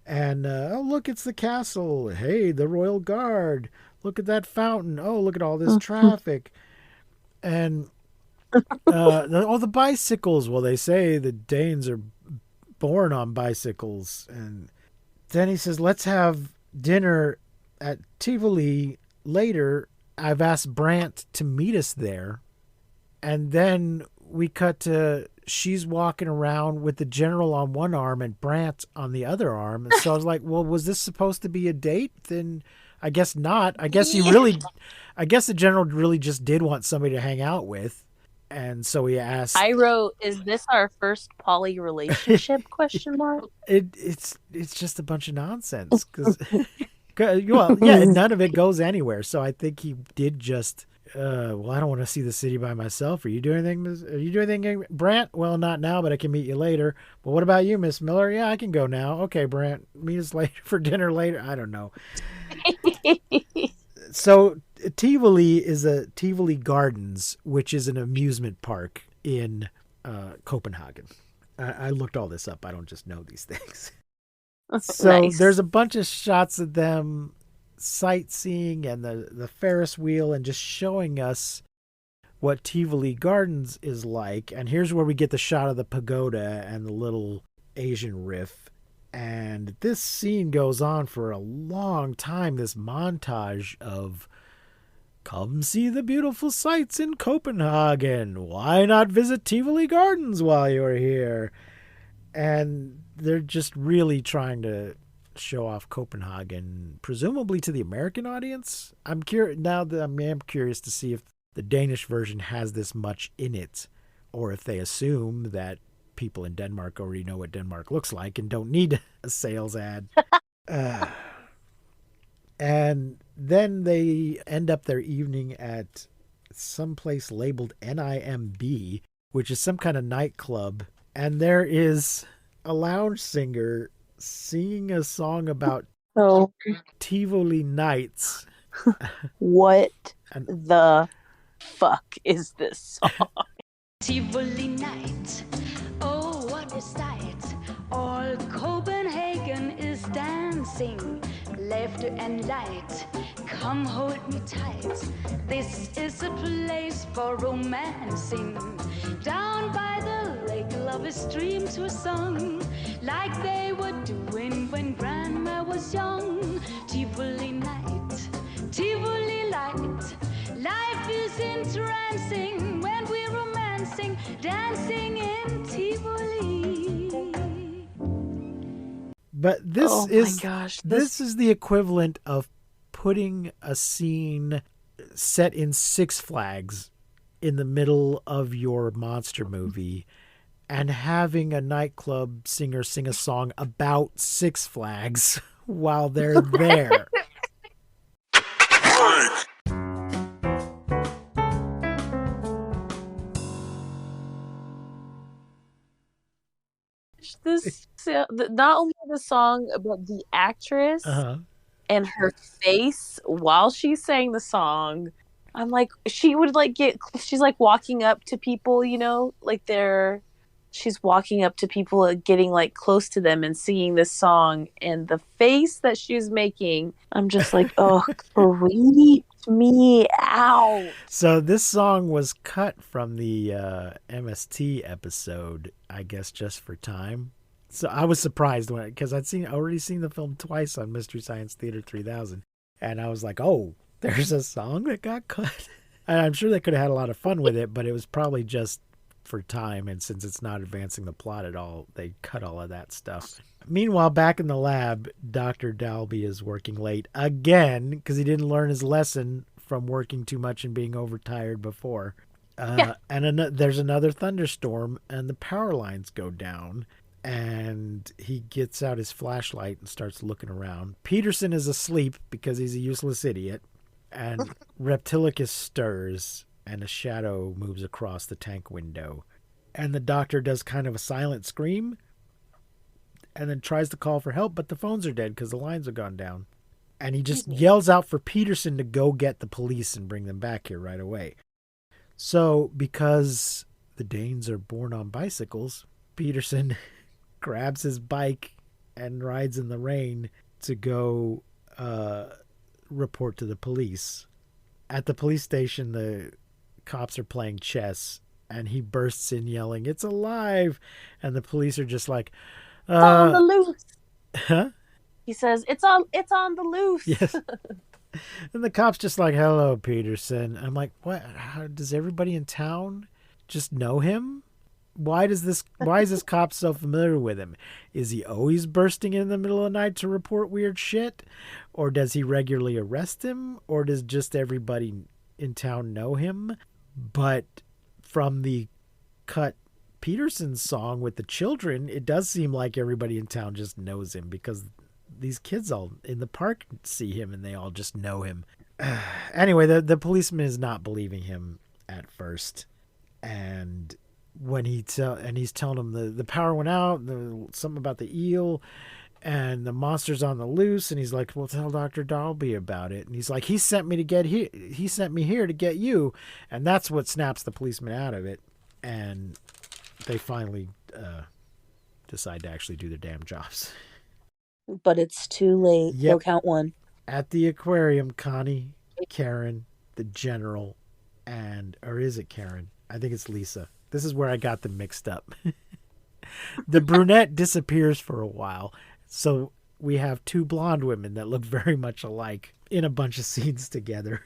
And, look, it's the castle. Hey, the Royal Guard. Look at that fountain. Oh, look at all this traffic. And the bicycles. Well, they say the Danes are born on bicycles. And then he says, let's have dinner at Tivoli later. I've asked Brandt to meet us there. And then we cut to she's walking around with the general on one arm and Brandt on the other arm. And so I was like, well, was this supposed to be a date? Then I guess not. I guess I guess the general really just did want somebody to hang out with. And so he asked. I wrote, "Is this our first poly relationship?" Question mark. It's just a bunch of nonsense because well, yeah, none of it goes anywhere. So I think he did just. Well, I don't want to see the city by myself. Are you doing anything? Are you doing anything, Brant? Well, not now, but I can meet you later. Well, what about you, Miss Miller? Yeah, I can go now. Okay, Brant, meet us later for dinner later. I don't know. So Tivoli is a Tivoli Gardens, which is an amusement park in Copenhagen. I looked all this up. I don't just know these things. So Nice. there's a bunch of shots of them sightseeing and the Ferris wheel and just showing us what Tivoli Gardens is like. And here's where we get the shot of the pagoda and the little Asian riff. And this scene goes on for a long time, this montage of come see the beautiful sights in Copenhagen. Why not visit Tivoli Gardens while you're here? And they're just really trying to show off Copenhagen, presumably to the American audience. I'm curious now that I'm curious to see if the Danish version has this much in it, or if they assume that people in Denmark already know what Denmark looks like and don't need a sales ad. And then they end up their evening at some place labeled NIMB, which is some kind of nightclub. And there is a lounge singer singing a song about So, Tivoli nights. what And the fuck is this song? Tivoli night, oh what a sight. All Copenhagen is dancing, laughter and light. Come hold me tight, this is a place for romancing. Down by the lake, lovers dream to a song, like they were doing when grandma was young. Tivoli night, Tivoli light, life is entrancing when we're romancing, dancing in Tivoli. but this Oh my is gosh, this is the equivalent of putting a scene set in Six Flags in the middle of your monster movie and having a nightclub singer sing a song about Six Flags while they're there. this not only the song, but the actress Uh-huh. and her face while she sang the song. I'm like, she would like she's like walking up to people, you know, like she's walking up to people, getting like close to them and singing this song, and the face that she's making, I'm just like, oh, creep me out. So this song was cut from the MST episode, I guess, just for time. So I was surprised because I'd already seen the film twice on Mystery Science Theater 3000, and I was like, oh, there's a song that got cut. And I'm sure they could have had a lot of fun with it, but it was probably just for time, and since it's not advancing the plot at all, they cut all of that stuff. Meanwhile, back in the lab, Dr. Dalby is working late again because he didn't learn his lesson from working too much and being overtired before. And there's another thunderstorm, and the power lines go down, and he gets out his flashlight and starts looking around. Peterson is asleep because he's a useless idiot, and Reptilicus stirs, and a shadow moves across the tank window. And the doctor does kind of a silent scream and then tries to call for help, but the phones are dead because the lines have gone down. And he just yells out for Peterson to go get the police and bring them back here right away. So, because the Danes are born on bicycles, Peterson grabs his bike and rides in the rain to go report to the police. At the police station, the cops are playing chess, and he bursts in yelling, "It's alive!" And the police are just like, It's on the loose. Huh? He says, it's on the loose. Yes. And the cop's just like, "Hello, Peterson." I'm like, what? How, does everybody in town just know him? Why is this cop so familiar with him? Is he always bursting in the middle of the night to report weird shit? Or does he regularly arrest him? Or does just everybody in town know him? But from the cut Peterson song with the children, it does seem like everybody in town just knows him because these kids all in the park see him and they all just know him. Anyway, the policeman is not believing him at first. And when he's telling him the power went out, something about the eel, and the monster's on the loose, and he's like, well, tell Dr. Dalby about it. And he's like, he sent me here to get you. And that's what snaps the policeman out of it. And they finally decide to actually do their damn jobs. But it's too late. Yep. Go count one. At the aquarium, Connie, Karen, the general, or is it Karen? I think it's Lisa. This is where I got them mixed up. The brunette disappears for a while. So we have two blonde women that look very much alike in a bunch of scenes together.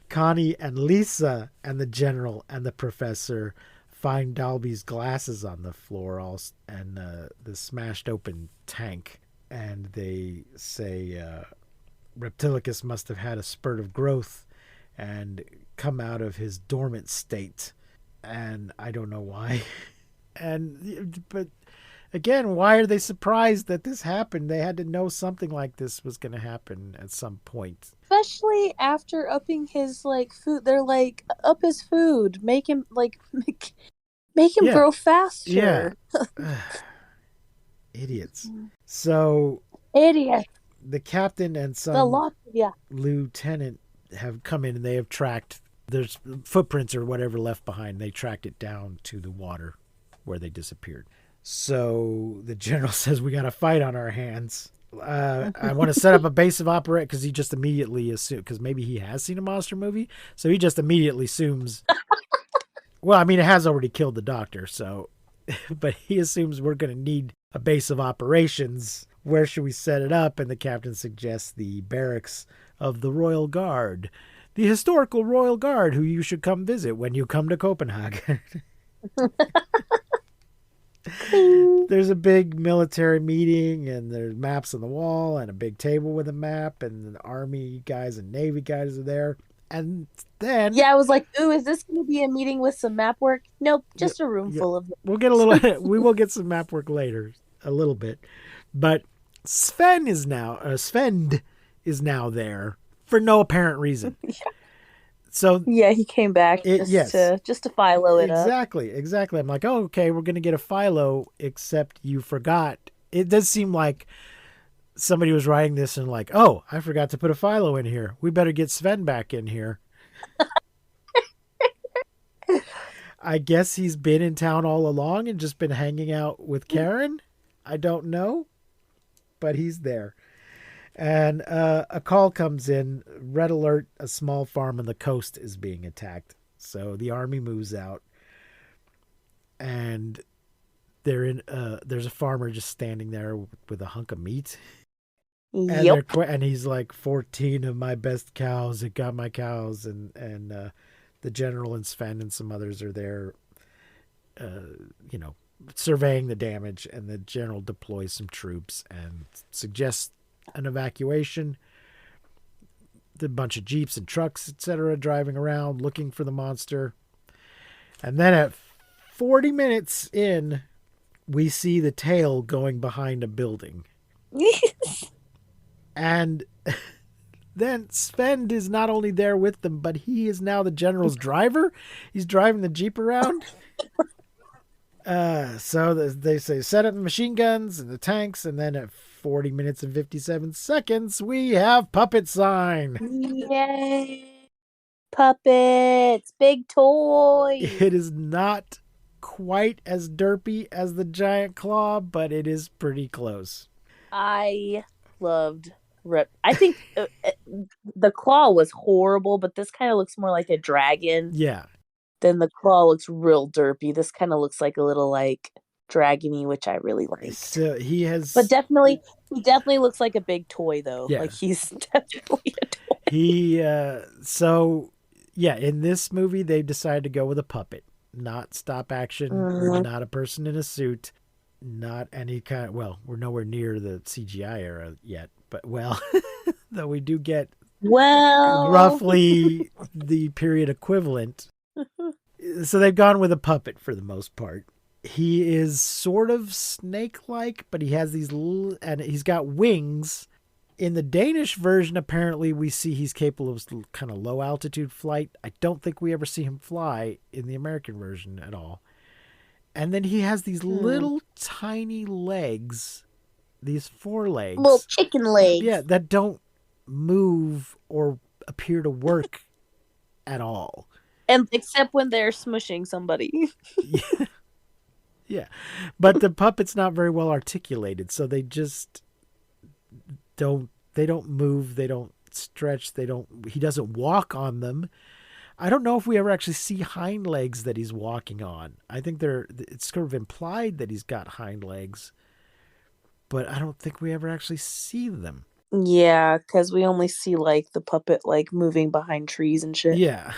Connie and Lisa and the general and the professor find Dalby's glasses on the floor and the smashed open tank. And they say Reptilicus must have had a spurt of growth and come out of his dormant state. And I don't know why. But again, why are they surprised that this happened? They had to know something like this was going to happen at some point. Especially after upping his food. They're like, up his food, make him grow faster. Yeah. Idiots. So Idiot. The captain and some Yeah. lieutenant have come in and they have tracked. There's footprints or whatever left behind. They tracked it down to the water where they disappeared. So the general says, we got a fight on our hands. I want to set up a base of operation because he just immediately assumes, because maybe he has seen a monster movie. So he just immediately assumes, well, I mean, it has already killed the doctor. So, but he assumes we're going to need a base of operations. Where should we set it up? And the captain suggests the barracks of the Royal Guard. The historical Royal Guard, who you should come visit when you come to Copenhagen. There's a big military meeting, and there's maps on the wall, and a big table with a map, and the Army guys and Navy guys are there. And then... Yeah, I was like, ooh, is this going to be a meeting with some map work? Nope, just a room full of... We'll get a little... we will get some map work later, a little bit. But Sven is now there. For no apparent reason. So yeah, he came back just to philo it up. Exactly. I'm like, oh, okay, we're gonna get a philo, except you forgot. It does seem like somebody was writing this and like, oh, I forgot to put a philo in here. We better get Sven back in here. I guess he's been in town all along and just been hanging out with Karen. I don't know, but he's there. And a call comes in. Red alert, a small farm on the coast is being attacked. So the army moves out. And there's a farmer just standing there with a hunk of meat. Yep. And he's like, 14 of my best cows. It got my cows. And the general and Sven and some others are there, surveying the damage. And the general deploys some troops and suggests an evacuation. A bunch of jeeps and trucks, etc., driving around looking for the monster. And then at 40 minutes in, we see the tail going behind a building. And then Sven is not only there with them, but he is now the general's driver. He's driving the jeep around. So they say set up the machine guns and the tanks, and then at 40 minutes and 57 seconds, we have puppet sign. Yay! Puppets, big toy. It is not quite as derpy as the giant claw, but it is pretty close. I loved I think the claw was horrible, but this kind of looks more like a dragon. Yeah. Then the claw looks real derpy. This kind of looks like a little dragony, which I really like. So he definitely looks like a big toy though. Yeah. Like he's definitely a toy. In this movie they decided to go with a puppet. not stop action, Mhm. not a person in a suit, not any kind. Well, we're nowhere near the CGI era yet, but well, though we do get Well, roughly the period equivalent. So they've gone with a puppet for the most part. He is sort of snake-like, but he has these and he's got wings. In the Danish version, apparently we see he's capable of kind of low altitude flight. I don't think we ever see him fly in the American version at all. And then he has these little tiny legs, these forelegs. little chicken legs. Yeah, that don't move or appear to work at all. And except when they're smushing somebody. Yeah. But the puppet's not very well articulated, so they just don't move, they don't stretch, he doesn't walk on them. I don't know if we ever actually see hind legs that he's walking on. I think it's sort of implied that he's got hind legs, but I don't think we ever actually see them. Yeah, because we only see like the puppet like moving behind trees and shit. Yeah.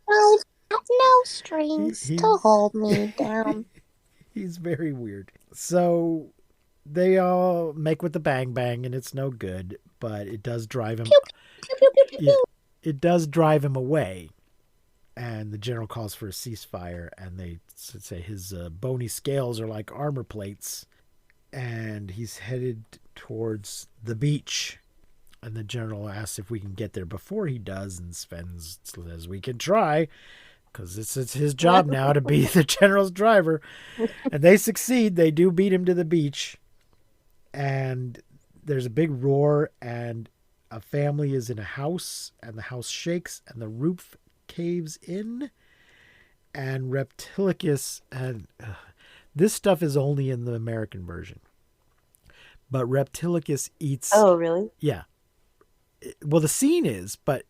Well, no strings to hold me down. He's very weird. So they all make with the bang bang, and it's no good, but it does drive him. Pew, pew, pew, pew, pew, pew. It does drive him away, and the general calls for a ceasefire, and they say his bony scales are like armor plates, and he's headed towards the beach. And the general asks if we can get there before he does, and Sven says we can try, because it's his job now to be the general's driver. And they succeed. They do beat him to the beach. And there's a big roar, and a family is in a house, and the house shakes, and the roof caves in. And Reptilicus, and this stuff is only in the American version. But Reptilicus eats... Oh, really? Yeah. Well, the scene is, but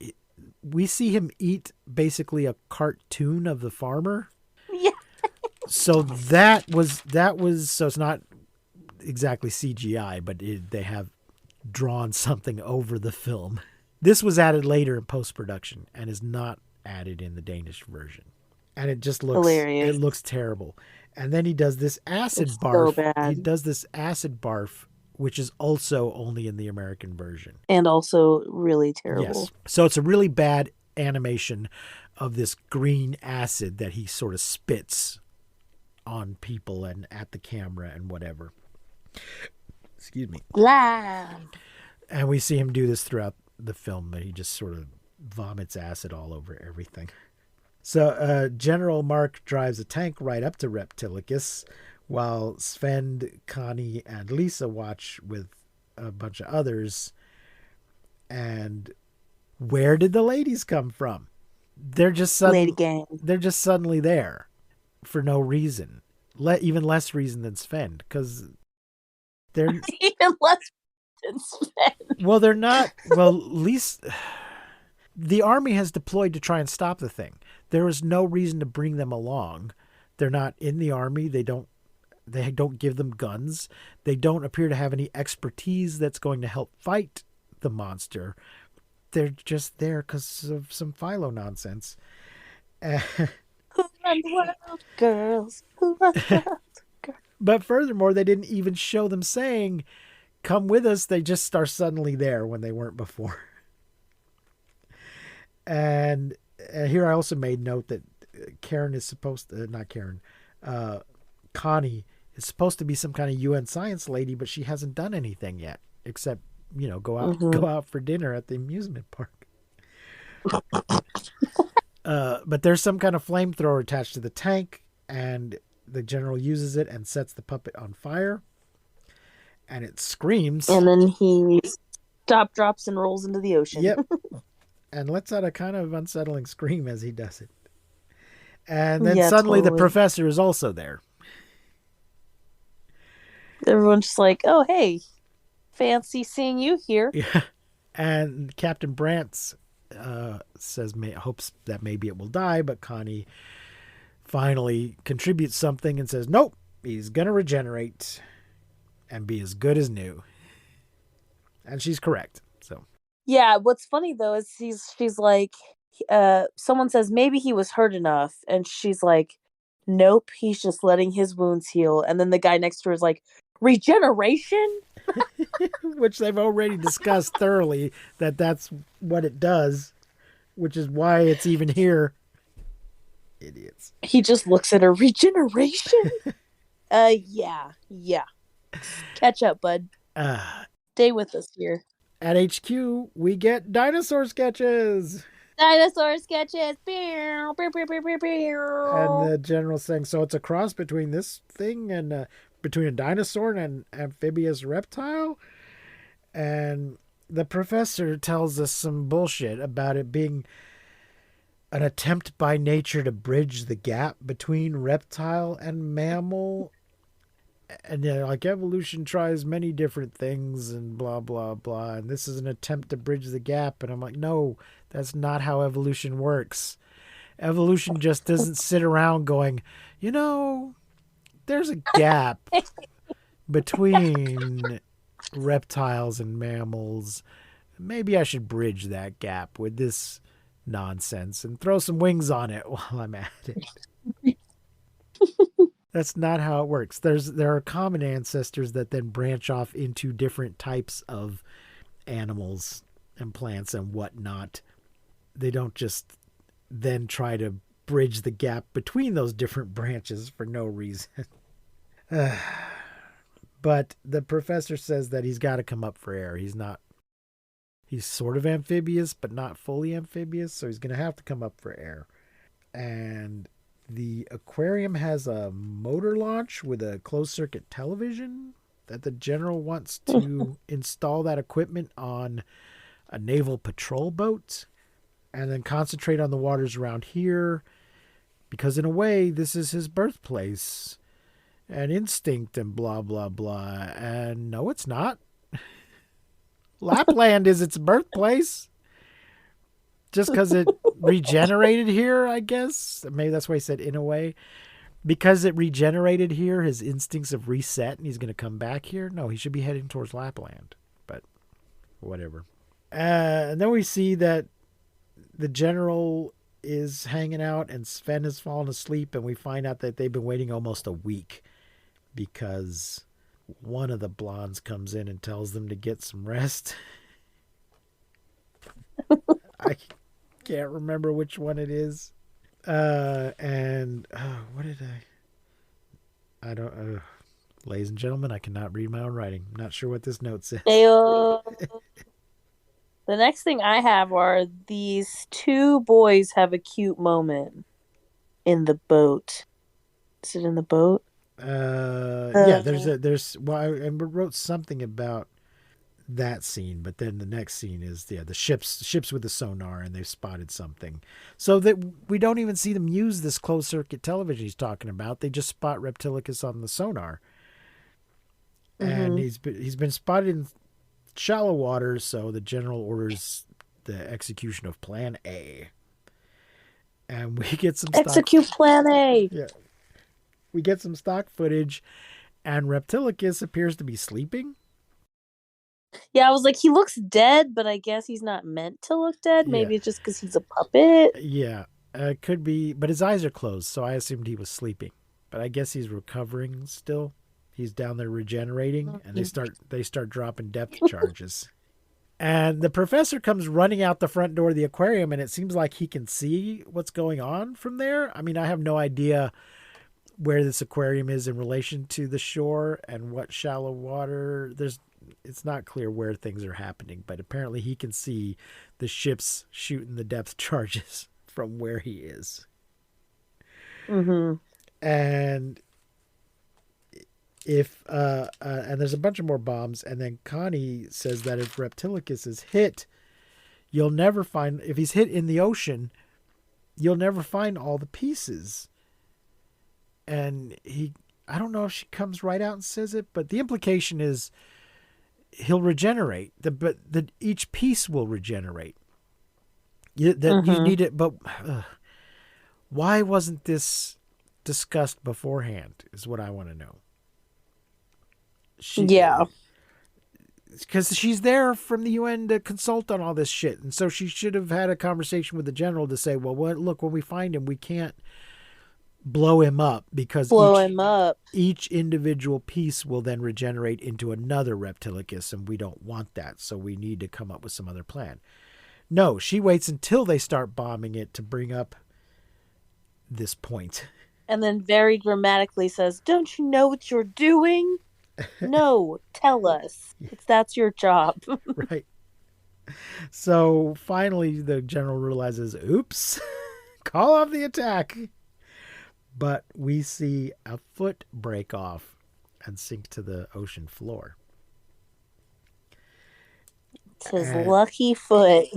we see him eat basically a cartoon of the farmer. Yeah. So that was so it's not exactly CGI, but they have drawn something over the film. This was added later in post-production and is not added in the Danish version. And it just looks hilarious. It looks terrible. And then he does this acid It's barf. so bad. He does this acid barf, which is also only in the American version. And also really terrible. Yes. So it's a really bad animation of this green acid that he sort of spits on people and at the camera and whatever. Excuse me. Live. And we see him do this throughout the film, that he just sort of vomits acid all over everything. So General Mark drives a tank right up to Reptilicus, while Sven, Connie, and Lisa watch with a bunch of others. And where did the ladies come from? They're just Lady gang. They're just suddenly there for no reason. Even less reason than Sven, because they're Even less than Sven. well, they're not. Well, at least the army has deployed to try and stop the thing. There is no reason to bring them along. They're not in the army. They don't give them guns. They don't appear to have any expertise that's going to help fight the monster. They're just there because of some philo nonsense. Who run the world, girls? Who run the world, girls? But furthermore, they didn't even show them saying, "Come with us." They just are suddenly there when they weren't before. And here I also made note that Karen is supposed to, not Karen, Connie is supposed to be some kind of UN science lady, but she hasn't done anything yet except, go out for dinner at the amusement park. But there's some kind of flamethrower attached to the tank, and the general uses it and sets the puppet on fire, and it screams. And then he drops and rolls into the ocean. Yep. And lets out a kind of unsettling scream as he does it. And then suddenly the professor is also there. Everyone's just like, "Oh, hey, fancy seeing you here." Yeah. And Captain Brantz hopes that maybe it will die, but Connie finally contributes something and says, nope, he's going to regenerate and be as good as new. And she's correct. So yeah, what's funny though is she's like, someone says maybe he was hurt enough, and she's like, nope, he's just letting his wounds heal. And then the guy next to her is like, regeneration? Which they've already discussed thoroughly that that's what it does, which is why it's even here. Idiots. He just looks at her, regeneration? Yeah. Catch up, bud. Stay with us here. At HQ, we get dinosaur sketches. Dinosaur sketches. And the general's saying, so it's a cross between this thing and between a dinosaur and an amphibious reptile? And the professor tells us some bullshit about it being an attempt by nature to bridge the gap between reptile and mammal. And like evolution tries many different things and blah, blah, blah. And this is an attempt to bridge the gap. And I'm like, no, that's not how evolution works. Evolution just doesn't sit around going, there's a gap between reptiles and mammals. Maybe I should bridge that gap with this nonsense and throw some wings on it while I'm at it. That's not how it works. There are common ancestors that then branch off into different types of animals and plants and whatnot. They don't just then try to bridge the gap between those different branches for no reason. But the professor says that he's got to come up for air. He's sort of amphibious, but not fully amphibious, so he's going to have to come up for air. And the aquarium has a motor launch with a closed-circuit television that the general wants to install that equipment on a naval patrol boat and then concentrate on the waters around here because, in a way, this is his birthplace and instinct and blah, blah, blah. And no, it's not. Lapland is its birthplace. Just because it regenerated here, I guess. Maybe that's why he said in a way. Because it regenerated here, his instincts have reset and he's going to come back here. No, he should be heading towards Lapland. But whatever. And then we see that the general is hanging out and Sven has fallen asleep. And we find out that they've been waiting almost a week because one of the blondes comes in and tells them to get some rest. I can't remember which one it is. What did I don't, ladies and gentlemen, I cannot read my own writing. I'm not sure what this note says. The next thing I have are these two boys have a cute moment in the boat. Is it in the boat? Yeah, I wrote something about that scene, but then the next scene is the ships with the sonar, and they've spotted something, so that we don't even see them use this closed circuit television he's talking about. They just spot Reptilicus on the sonar, and he's been spotted in shallow waters. So the general orders the execution of Plan A, and we get some Plan A. Yeah, we get some stock footage, and Reptilicus appears to be sleeping. Yeah, I was like, he looks dead, but I guess he's not meant to look dead. Maybe it's just because he's a puppet. Yeah, it could be, but his eyes are closed, so I assumed he was sleeping. But I guess he's recovering still. He's down there regenerating, and they start dropping depth charges. And the professor comes running out the front door of the aquarium, and it seems like he can see what's going on from there. I mean, I have no idea where this aquarium is in relation to the shore and what shallow water. It's not clear where things are happening, but apparently he can see the ships shooting the depth charges from where he is. Mm-hmm. And and there's a bunch of more bombs, and then Connie says that if Reptilicus is hit, if he's hit in the ocean, you'll never find all the pieces. And I don't know if she comes right out and says it, but the implication is he'll regenerate. But each piece will regenerate. You need it, but why wasn't this discussed beforehand? Is what I want to know. because she's there from the UN to consult on all this shit. And so she should have had a conversation with the general to say, well, look, when we find him, we can't blow him up because each individual piece will then regenerate into another Reptilicus, and we don't want that. So we need to come up with some other plan. No, she waits until they start bombing it to bring up this point. And then very dramatically says, don't you know what you're doing? No, tell us. That's your job. Right. So finally the general realizes, oops, call off the attack. But we see a foot break off and sink to the ocean floor. It's his lucky foot.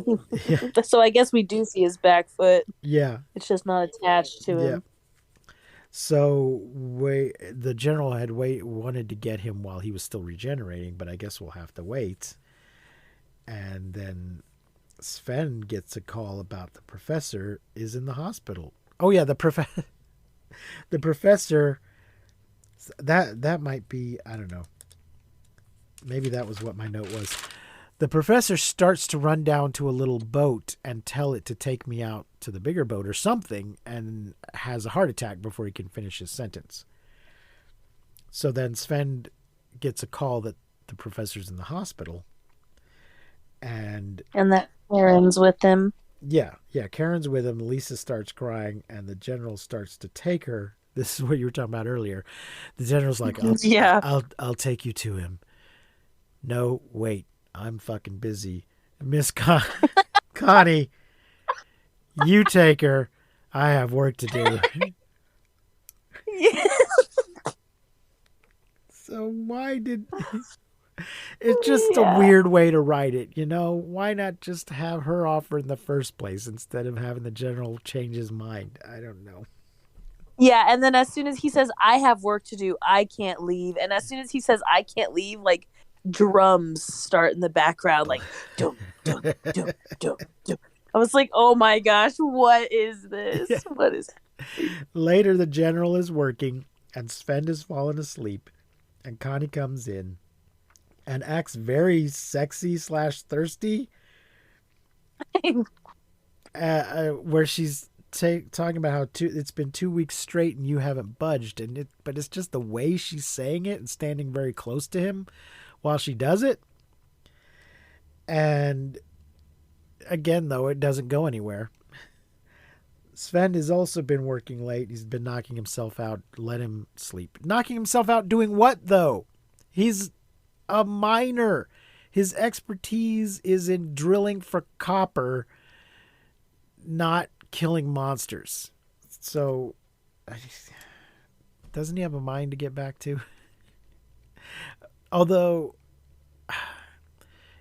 Yeah. So I guess we do see his back foot. Yeah. It's just not attached to him. So the general had wanted to get him while he was still regenerating, but I guess we'll have to wait. And then Sven gets a call about the professor is in the hospital. Oh yeah, the professor. That might be, I don't know. Maybe that was what my note was. The professor starts to run down to a little boat and tell it to take me out to the bigger boat or something, and has a heart attack before he can finish his sentence. So then Sven gets a call that the professor's in the hospital. And that Karen's with him. Yeah, Karen's with him. Lisa starts crying, and the general starts to take her. This is what you were talking about earlier. The general's like, I'll take you to him. No, wait. I'm fucking busy. Miss Connie, you take her. I have work to do. So why did... It's just a weird way to write it, you know? Why not just have her offer in the first place instead of having the general change his mind? I don't know. Yeah, and then as soon as he says, I have work to do, I can't leave. And as soon as he says, I can't leave, like, drums start in the background, like dum dum dum dum dum. I was like, oh my gosh, what is this? Yeah. What is Later the general is working and Sven has fallen asleep, and Connie comes in and acts very sexy / thirsty. Where she's talking about how it's been 2 weeks straight and you haven't budged, but it's just the way she's saying it and standing very close to him while she does it. And again, though, it doesn't go anywhere. Sven has also been working late. He's been knocking himself out. Let him sleep. Knocking himself out doing what, though? He's a miner. His expertise is in drilling for copper, not killing monsters. So, doesn't he have a mind to get back to? Although,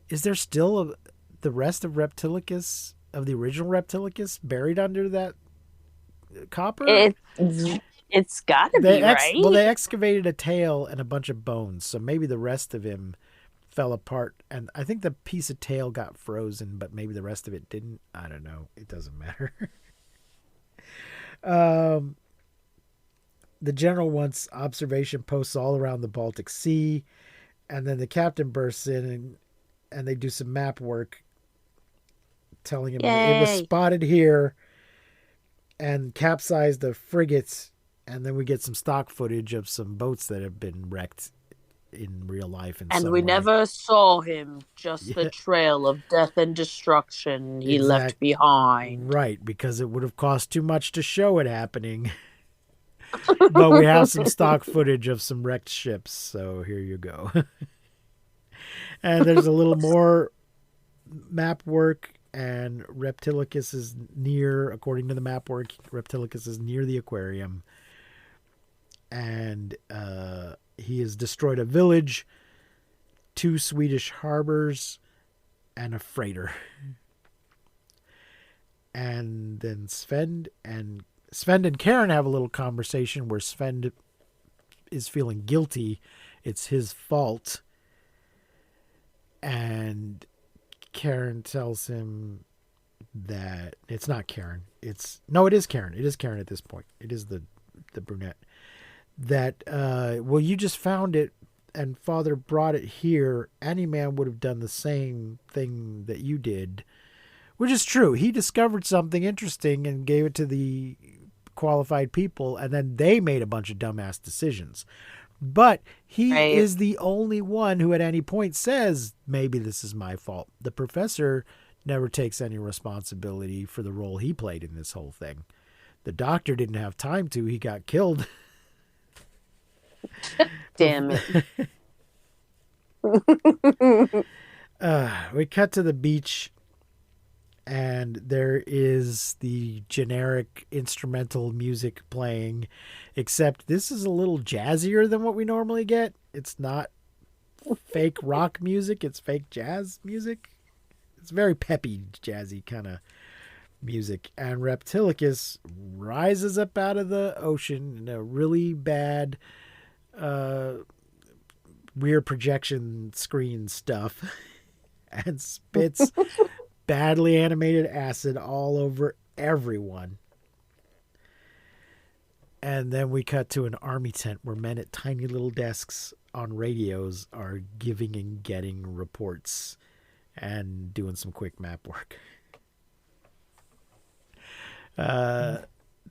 is there still the rest of Reptilicus, of the original Reptilicus, buried under that copper? It's got to be, right? Well, they excavated a tail and a bunch of bones, so maybe the rest of him fell apart. And I think the piece of tail got frozen, but maybe the rest of it didn't. I don't know. It doesn't matter. The general wants observation posts all around the Baltic Sea. And then the captain bursts in and they do some map work telling him it was spotted here and capsized the frigates. And then we get some stock footage of some boats that have been wrecked in real life. And we never saw him, just the trail of death and destruction he left behind. Right, because it would have cost too much to show it happening. But we have some stock footage of some wrecked ships, so here you go. And there's a little more map work, and Reptilicus is near, according to the map work, Reptilicus is near the aquarium. And he has destroyed a village, 2 Swedish harbors, and a freighter. And then Sven and Karen have a little conversation where Sven is feeling guilty. It's his fault. And Karen tells him that it's not Karen. It is Karen. It is Karen at this point. It is the brunette. That, well, you just found it and Father brought it here, any man would have done the same thing that you did, which is true. He discovered something interesting and gave it to the qualified people, and then they made a bunch of dumbass decisions. But he is the only one who at any point says, maybe this is my fault. The professor never takes any responsibility for the role he played in this whole thing. The doctor didn't have time to. He got killed. Damn it. We cut to the beach, and there is the generic instrumental music playing, except this is a little jazzier than what we normally get. It's not fake rock music, it's fake jazz music. It's very peppy, jazzy kind of music. And Reptilicus rises up out of the ocean in a really bad weird projection screen stuff and spits badly animated acid all over everyone. And then we cut to an army tent where men at tiny little desks on radios are giving and getting reports and doing some quick map work.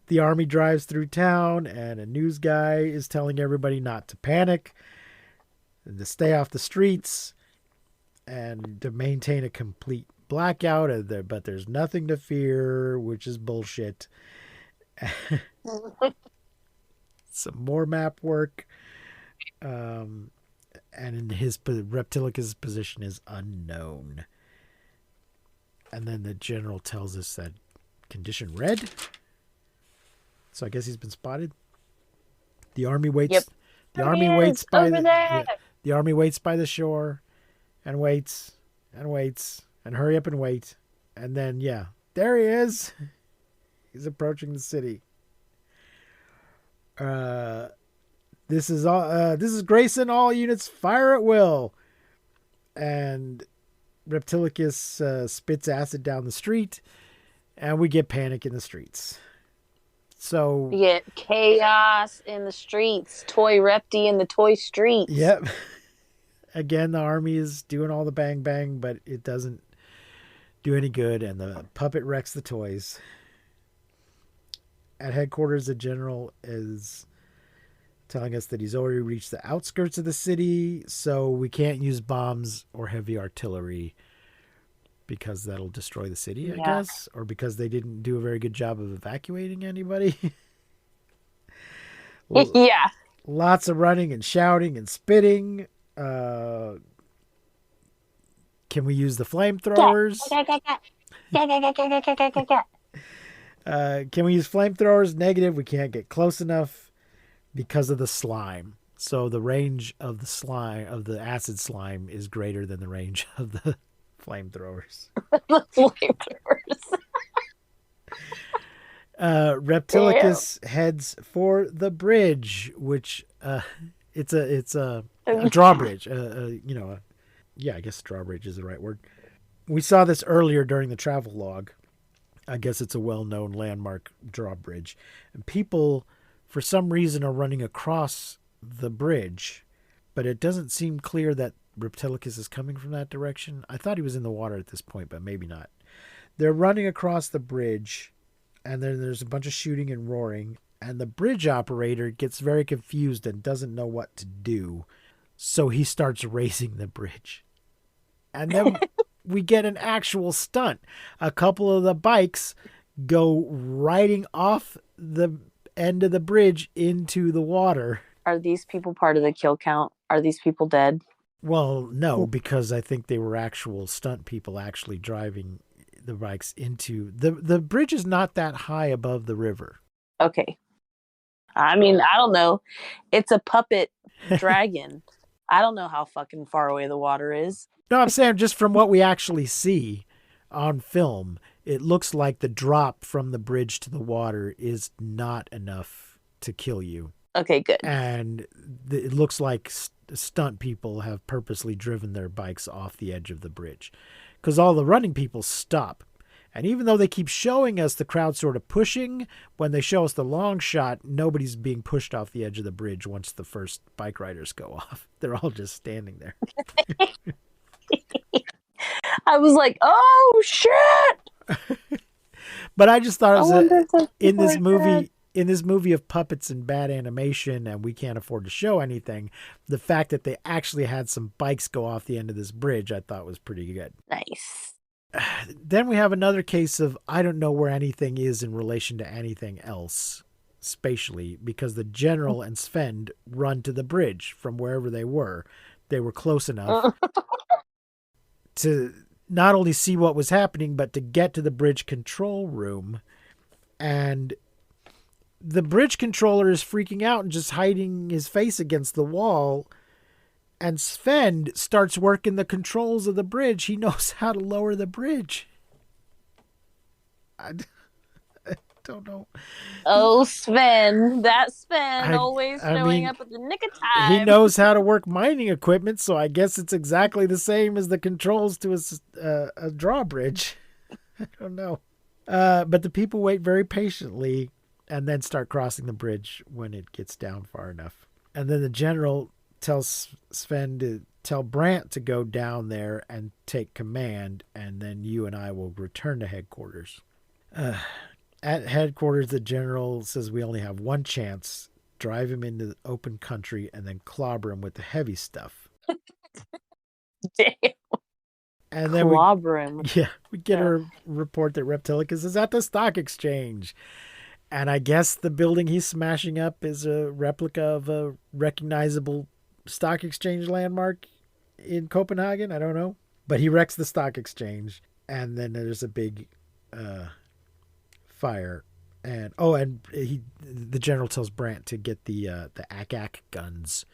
The army drives through town, and a news guy is telling everybody not to panic and to stay off the streets and to maintain a complete blackout. But there's nothing to fear, which is bullshit. Some more map work. And in Reptilicus' position is unknown. And then the general tells us that condition red. So I guess he's been spotted. The army waits. Yep. The army waits by the army waits by the shore, and waits and waits and hurry up and wait, and then there he is. He's approaching the city. This is Grayson. All units fire at will. And Reptilicus spits acid down the street, and we get panic in the streets. So We get chaos in the streets. Toy Repti in the toy streets. Yep. Again, the army is doing all the bang bang, but it doesn't do any good, and the puppet wrecks the toys. At headquarters, the general is telling us that he's already reached the outskirts of the city, so we can't use bombs or heavy artillery because that'll destroy the city, I guess, or because they didn't do a very good job of evacuating anybody. Yeah. Lots of running and shouting and spitting. Can we use the flamethrowers? Can we use flamethrowers? Negative. We can't get close enough because of the slime. So the range of the slime, of the acid slime, is greater than the range of the flamethrowers. Reptilicus heads for the bridge, which it's a drawbridge. I guess drawbridge is the right word. We saw this earlier during the travel log. I guess it's a well-known landmark drawbridge, and people, for some reason, are running across the bridge, but it doesn't seem clear that Reptilicus is coming from that direction. I thought he was in the water at this point, but maybe not. They're running across the bridge, and then there's a bunch of shooting and roaring, and the bridge operator gets very confused and doesn't know what to do, so he starts racing the bridge. And then we get an actual stunt. A couple of the bikes go riding off the end of the bridge into the water. Are these people part of the kill count? Are these people dead? Well, no, because I think they were actual stunt people actually driving the bikes into the bridge is not that high above the river. Okay. I mean, I don't know. It's a puppet dragon. I don't know how fucking far away the water is. No, I'm saying just from what we actually see on film, it looks like the drop from the bridge to the water is not enough to kill you. Okay, good. And it looks like stunt people have purposely driven their bikes off the edge of the bridge, because all the running people stop And even though they keep showing us the crowd sort of pushing, when they show us the long shot, nobody's being pushed off the edge of the bridge once the first bike riders go off. They're all just standing there. I was like, oh shit! But I just thought it was in this like movie, in this movie of puppets and bad animation, and we can't afford to show anything, the fact that they actually had some bikes go off the end of this bridge, I thought was pretty good. Nice. Then we have another case of I don't know where anything is in relation to anything else spatially, because the general and Sven run to the bridge from wherever they were. They were close enough to not only see what was happening, but to get to the bridge control room. And the bridge controller is freaking out and just hiding his face against the wall. And Sven starts working the controls of the bridge. He knows how to lower the bridge. I don't know. Oh, Sven. That Sven always I showing mean, up at the nick of time. He knows how to work mining equipment, so I guess it's exactly the same as the controls to a drawbridge. I don't know. But the people wait very patiently and then start crossing the bridge when it gets down far enough. And then the general tells Sven to tell Brandt to go down there and take command, and then you and I will return to headquarters. At headquarters, the general says we only have one chance. Drive him into the open country and then clobber him with the heavy stuff. Damn. And then clobber him. Yeah, we get a report that Reptilicus is at the stock exchange. And I guess the building he's smashing up is a replica of a recognizable stock exchange landmark in Copenhagen. I don't know. But he wrecks the stock exchange. And then there's a big fire. And the general tells Brandt to get the ACAC guns,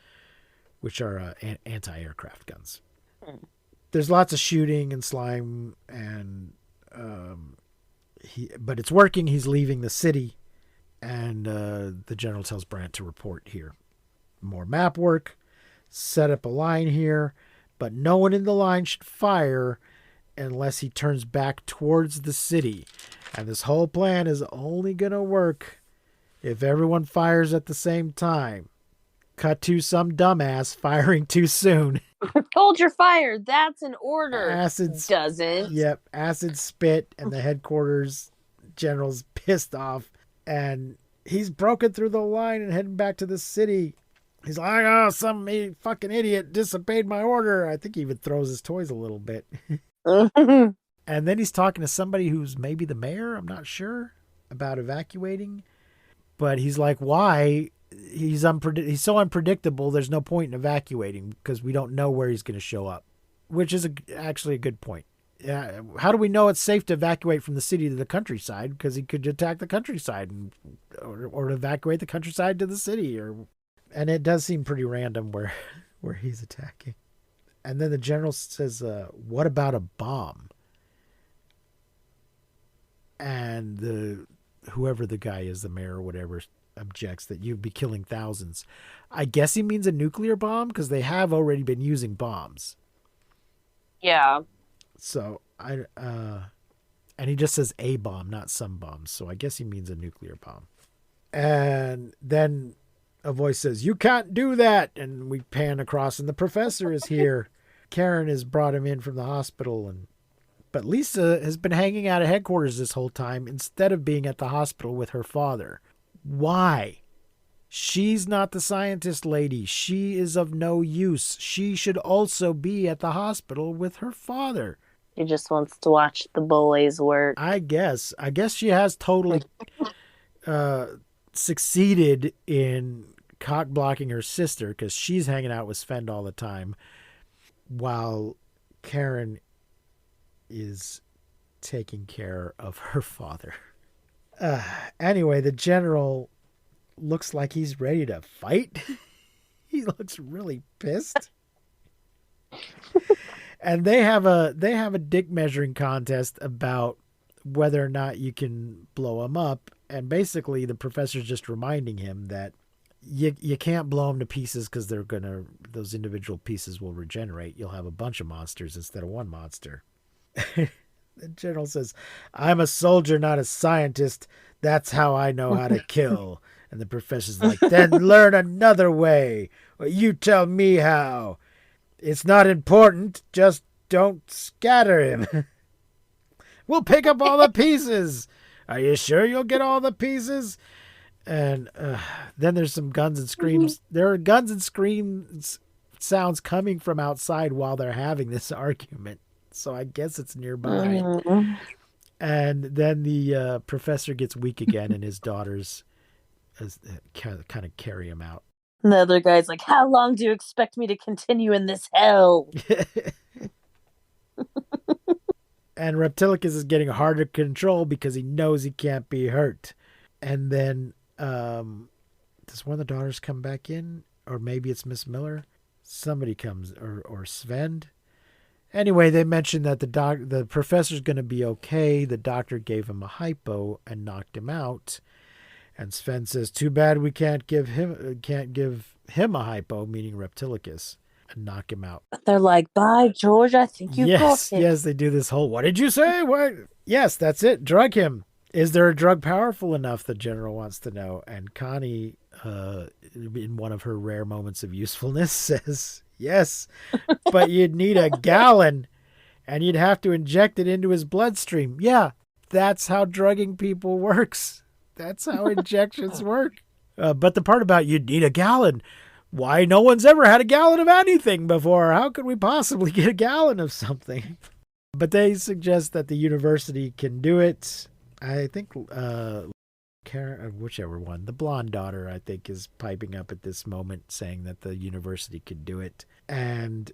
which are anti-aircraft guns. There's lots of shooting and slime, and but it's working. He's leaving the city, and the general tells Brandt to report here. More map work. Set up a line here, but no one in the line should fire unless he turns back towards the city. And this whole plan is only going to work if everyone fires at the same time. Cut to some dumbass firing too soon. Hold your fire. That's an order. Acid doesn't. Yep, acid spit, and the headquarters general's pissed off, and he's broken through the line and heading back to the city. He's like, oh, some fucking idiot disobeyed my order. I think he even throws his toys a little bit. And then he's talking to somebody who's maybe the mayor, I'm not sure, about evacuating. But he's like, why? He's so unpredictable, there's no point in evacuating because we don't know where he's going to show up, which is actually a good point. How do we know it's safe to evacuate from the city to the countryside? Because he could attack the countryside or evacuate the countryside to the city. And it does seem pretty random where he's attacking. And then the general says, what about a bomb? And whoever the guy is, the mayor or whatever, objects that you'd be killing thousands. I guess he means a nuclear bomb because they have already been using bombs. Yeah. So and he just says a bomb, not some bombs. So I guess he means a nuclear bomb. And then a voice says, "You can't do that." And we pan across, and the professor is here. Karen has brought him in from the hospital, but Lisa has been hanging out at headquarters this whole time instead of being at the hospital with her father. Why? She's not the scientist lady. She is of no use. She should also be at the hospital with her father. She just wants to watch the boys work. I guess she has totally succeeded in cock blocking her sister because she's hanging out with Sven all the time while Karen is taking care of her father. Anyway, the general looks like he's ready to fight. He looks really pissed. And they have a dick measuring contest about whether or not you can blow him up. And basically the professor's just reminding him that you can't blow them to pieces because those individual pieces will regenerate. You'll have a bunch of monsters instead of one monster. The general says, I'm a soldier, not a scientist. That's how I know how to kill. And the professor's like, then learn another way. Well, you tell me how. It's not important. Just don't scatter him. We'll pick up all the pieces. Are you sure you'll get all the pieces? And then there's some guns and screams. There are guns and screams sounds coming from outside while they're having this argument. So I guess it's nearby. And then the professor gets weak again, and his daughters kind of carry him out. And the other guy's like, how long do you expect me to continue in this hell? And Reptilicus is getting harder to control because he knows he can't be hurt. And then does one of the daughters come back in? Or maybe it's Miss Miller? Somebody comes, or Sven. Anyway, they mentioned that the professor's going to be okay. The doctor gave him a hypo and knocked him out. And Sven says, too bad we can't give him a hypo, meaning Reptilicus, and knock him out. They're like, bye, George, I think you got it. Yes, they do this whole, what did you say? What? Yes, that's it. Drug him. Is there a drug powerful enough? The general wants to know. And Connie, in one of her rare moments of usefulness, says, yes, but you'd need a gallon, and you'd have to inject it into his bloodstream. Yeah, that's how drugging people works. That's how injections work. But the part about you'd need a gallon, why, no one's ever had a gallon of anything before. How could we possibly get a gallon of something? But they suggest that the university can do it. I think Karen, whichever one, the blonde daughter, I think, is piping up at this moment saying that the university could do it. And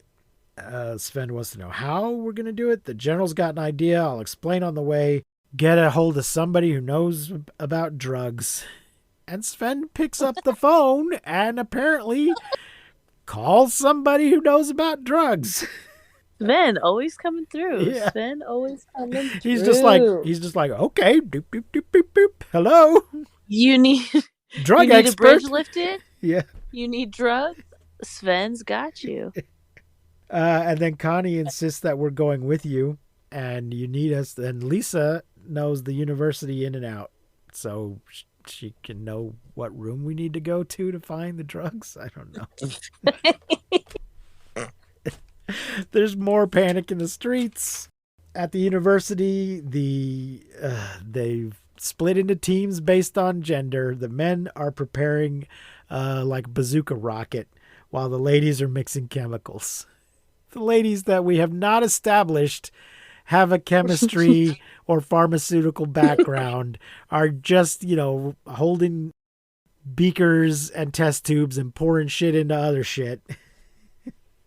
Sven wants to know how we're going to do it. The general's got an idea. I'll explain on the way. Get a hold of somebody who knows about drugs. And Sven picks up the phone and apparently calls somebody who knows about drugs. Sven always coming through. Yeah. Sven always coming through. He's just like, okay, doop, doop, doop, doop, doop. Hello. You need drug you need expert. a bridge lifted? Yeah. You need drugs? Sven's got you. And then Connie insists that we're going with you and you need us. And Lisa knows the university in and out. So she can know what room we need to go to find the drugs. I don't know. There's more panic in the streets. At the university, they've split into teams based on gender. The men are preparing like bazooka rocket while the ladies are mixing chemicals. The ladies that we have not established have a chemistry or pharmaceutical background are just, holding beakers and test tubes and pouring shit into other shit.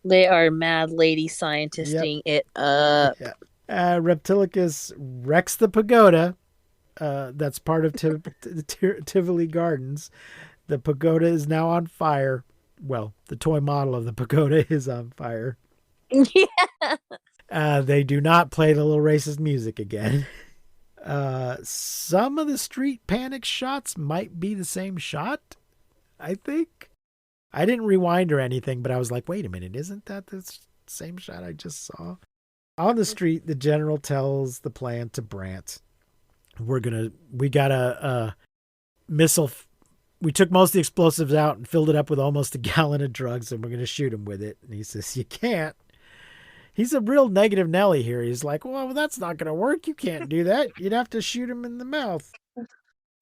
They are mad lady scientisting it up. Yeah. Reptilicus wrecks the pagoda. That's part of Tivoli Gardens. The pagoda is now on fire. Well, the toy model of the pagoda is on fire. Yeah. They do not play the little racist music again. Some of the street panic shots might be the same shot, I think. I didn't rewind or anything, but I was like, wait a minute, isn't that the same shot I just saw? On the street, the general tells the plan to Brant. We got a missile. We took most of the explosives out and filled it up with almost a gallon of drugs, and we're going to shoot him with it. And he says, you can't. He's a real negative Nelly here. He's like, well, that's not going to work. You can't do that. You'd have to shoot him in the mouth.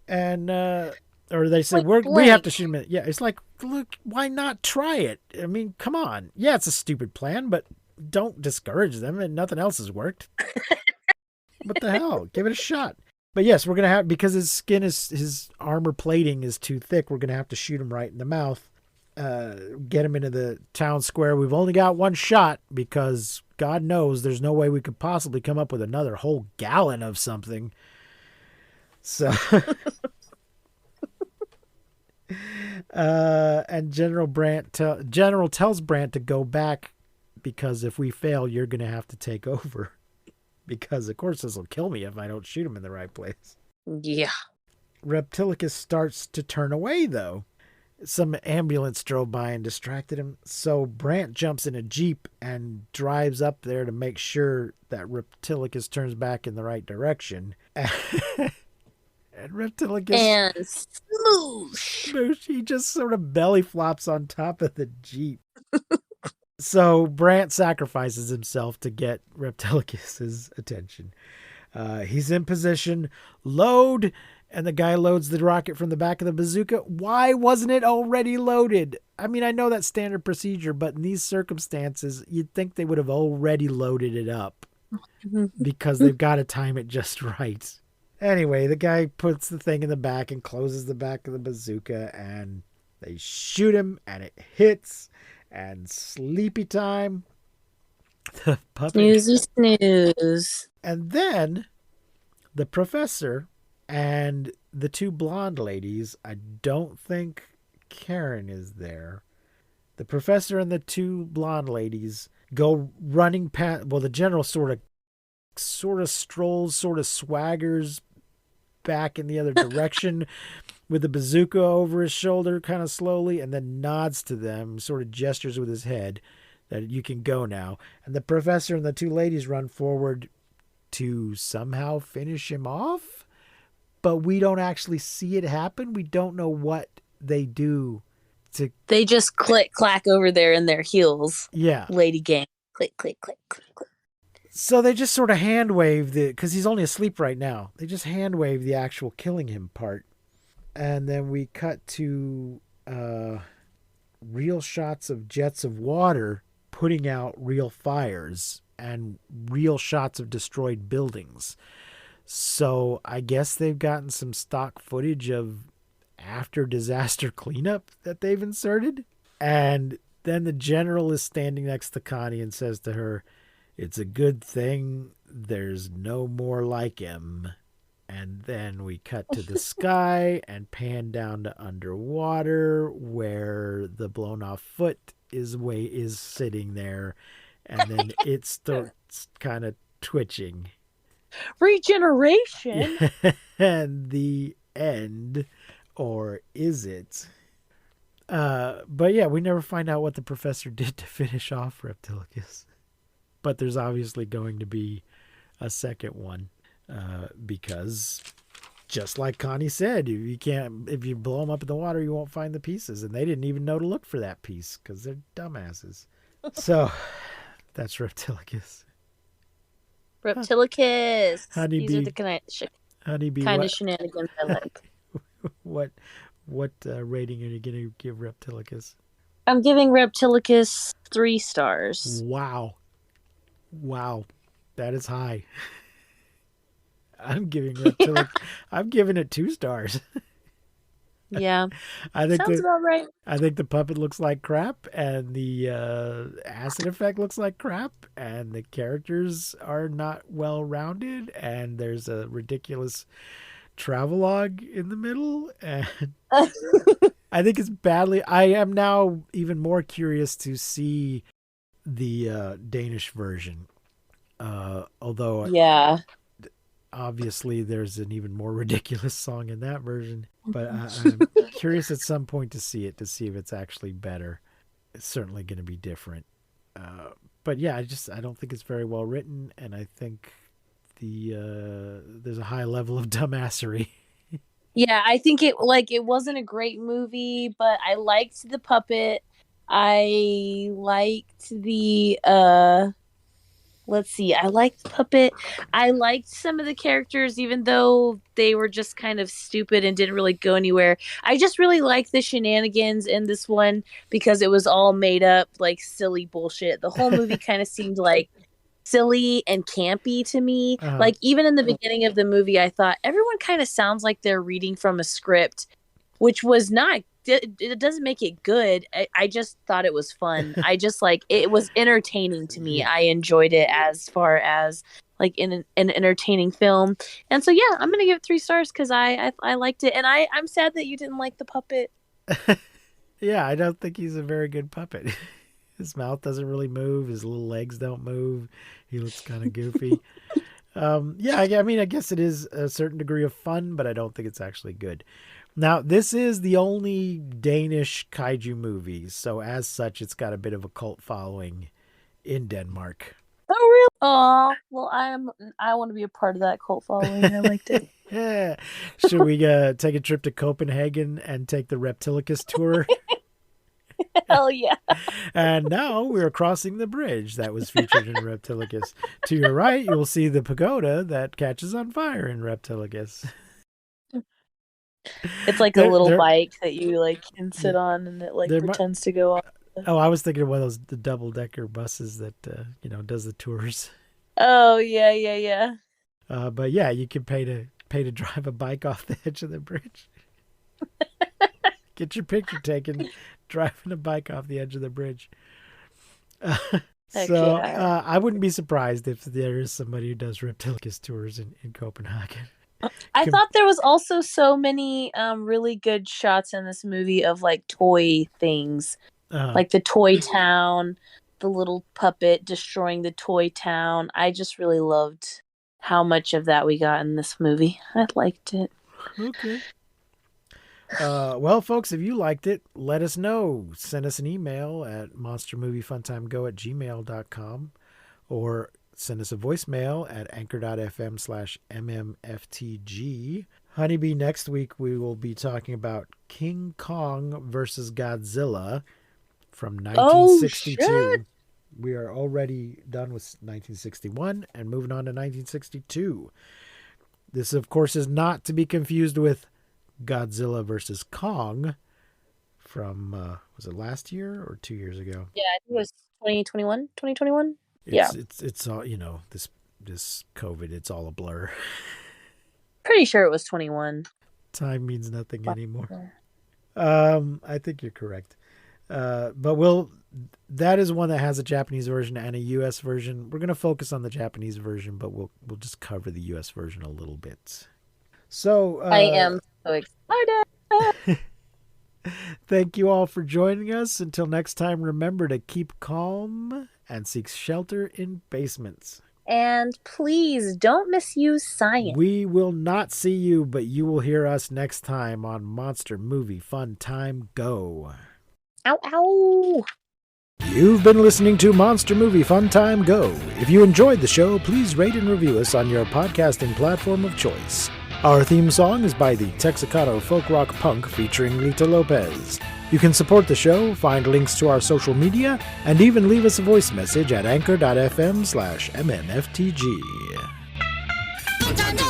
And, or they said, we have to shoot him. Yeah, it's like, look, why not try it? I mean, come on. Yeah, it's a stupid plan, but don't discourage them. And nothing else has worked. What the hell? Give it a shot. But yes, we're going to have, because his armor plating is too thick, we're going to have to shoot him right in the mouth. Get him into the town square. We've only got one shot because God knows there's no way we could possibly come up with another whole gallon of something. So, and General tells Brant to go back because if we fail, you're going to have to take over. Because, of course, this will kill me if I don't shoot him in the right place. Yeah. Reptilicus starts to turn away, though. some ambulance drove by and distracted him. So Brant jumps in a Jeep and drives up there to make sure that Reptilicus turns back in the right direction. And Reptilicus, And smoosh. he just sort of belly flops on top of the Jeep. So Brant sacrifices himself to get Reptilicus's attention. He's in position, load, and the guy loads the rocket from the back of the bazooka. Why wasn't it already loaded? I mean, I know that's standard procedure, but in these circumstances, you'd think they would have already loaded it up because they've got to time it just right. Anyway, the guy puts the thing in the back and closes the back of the bazooka, and they shoot him, and it hits, and sleepy time. The puppet. Snoozy snooze. And then the professor and the two blonde ladies, I don't think Karen is there. The professor and the two blonde ladies go running past. Well, the general sort of strolls, sort of swaggers back in the other direction with the bazooka over his shoulder kind of slowly, and then nods to them, sort of gestures with his head that you can go now. And the professor and the two ladies run forward to somehow finish him off, but we don't actually see it happen. We don't know what they do to... They just click clack over there in their heels. Yeah. Lady gang. Click, click, click, click, click. So they just sort of hand wave because he's only asleep right now. They just hand wave the actual killing him part. And then we cut to real shots of jets of water putting out real fires and real shots of destroyed buildings. So I guess they've gotten some stock footage of after disaster cleanup that they've inserted. And then the general is standing next to Connie and says to her, "It's a good thing there's no more like him." And then we cut to the sky and pan down to underwater where the blown off foot is sitting there. And then it starts kind of twitching. Regeneration. And the end, or is it? But yeah, we never find out what the professor did to finish off Reptilicus. But there's obviously going to be a second one, because just like Connie said, if you blow them up in the water, you won't find the pieces, and they didn't even know to look for that piece because they're dumbasses. So that's Reptilicus. Reptilicus. Honeybee. These are the kind of shenanigans I like. What rating are you going to give Reptilicus? I'm giving Reptilicus 3 stars. Wow, that is high. I'm giving it 2 stars. Yeah, I think sounds about right. I think the puppet looks like crap, and the acid effect looks like crap, and the characters are not well rounded, and there's a ridiculous travelogue in the middle, and I think it's badly. I am now even more curious to see the Danish version, although yeah. Obviously there's an even more ridiculous song in that version, but I'm curious at some point to see if it's actually better. It's certainly going to be different, but yeah, I don't think it's very well written, and I think there's a high level of dumbassery. Yeah, I think it wasn't a great movie, but I liked the puppet. I liked the let's see. I liked the puppet. I liked some of the characters, even though they were just kind of stupid and didn't really go anywhere. I just really liked the shenanigans in this one because it was all made up, like silly bullshit. The whole movie kind of seemed like silly and campy to me. Like even in the beginning of the movie, I thought everyone kind of sounds like they're reading from a script, which was not. It doesn't make it good. I just thought it was fun. I just it was entertaining to me. I enjoyed it as far as like in an entertaining film. And so yeah, I'm gonna give it 3 stars because I liked it. And I'm sad that you didn't like the puppet. Yeah, I don't think he's a very good puppet. His mouth doesn't really move. His little legs don't move. He looks kind of goofy. Yeah, I mean, I guess it is a certain degree of fun, but I don't think it's actually good. Now, this is the only Danish kaiju movie, so as such, it's got a bit of a cult following in Denmark. Oh, really? Oh, well, I want to be a part of that cult following. I liked it. Yeah. Should we take a trip to Copenhagen and take the Reptilicus tour? Hell yeah. And now we're crossing the bridge that was featured in Reptilicus. To your right, you'll see the pagoda that catches on fire in Reptilicus. It's like a little bike that you like can sit on, and it like pretends to go off. Oh, I was thinking of one of the double-decker buses that does the tours. Oh yeah. But yeah, you can pay to drive a bike off the edge of the bridge. Get your picture taken driving a bike off the edge of the bridge. I wouldn't be surprised if there is somebody who does Reptilicus tours in Copenhagen. I thought there was also so many really good shots in this movie of like toy things, like the toy town, the little puppet destroying the toy town. I just really loved how much of that we got in this movie. I liked it. Okay. Well, folks, if you liked it, let us know. Send us an email at monstermoviefuntimego@gmail.com or send us a voicemail at anchor.fm/mmftg. Honeybee, next week we will be talking about King Kong versus Godzilla from 1962. Oh, shit. We are already done with 1961 and moving on to 1962. This, of course, is not to be confused with Godzilla versus Kong from, was it last year or 2 years ago? Yeah, I think it was 2021. It's all, this COVID, it's all a blur. Pretty sure it was 21. Time means nothing anymore. I think you're correct. But that is one that has a Japanese version and a US version. We're going to focus on the Japanese version, but we'll just cover the US version a little bit. So I am so excited. Thank you all for joining us. Until next time, remember to keep calm and seek shelter in basements. And please don't misuse science. We will not see you, but you will hear us next time on Monster Movie Fun Time Go. Ow, ow. You've been listening to Monster Movie Fun Time Go. If you enjoyed the show, please rate and review us on your podcasting platform of choice. Our theme song is by the Texacato folk rock punk featuring Lita Lopez. You can support the show, find links to our social media, and even leave us a voice message at anchor.fm/mmftg.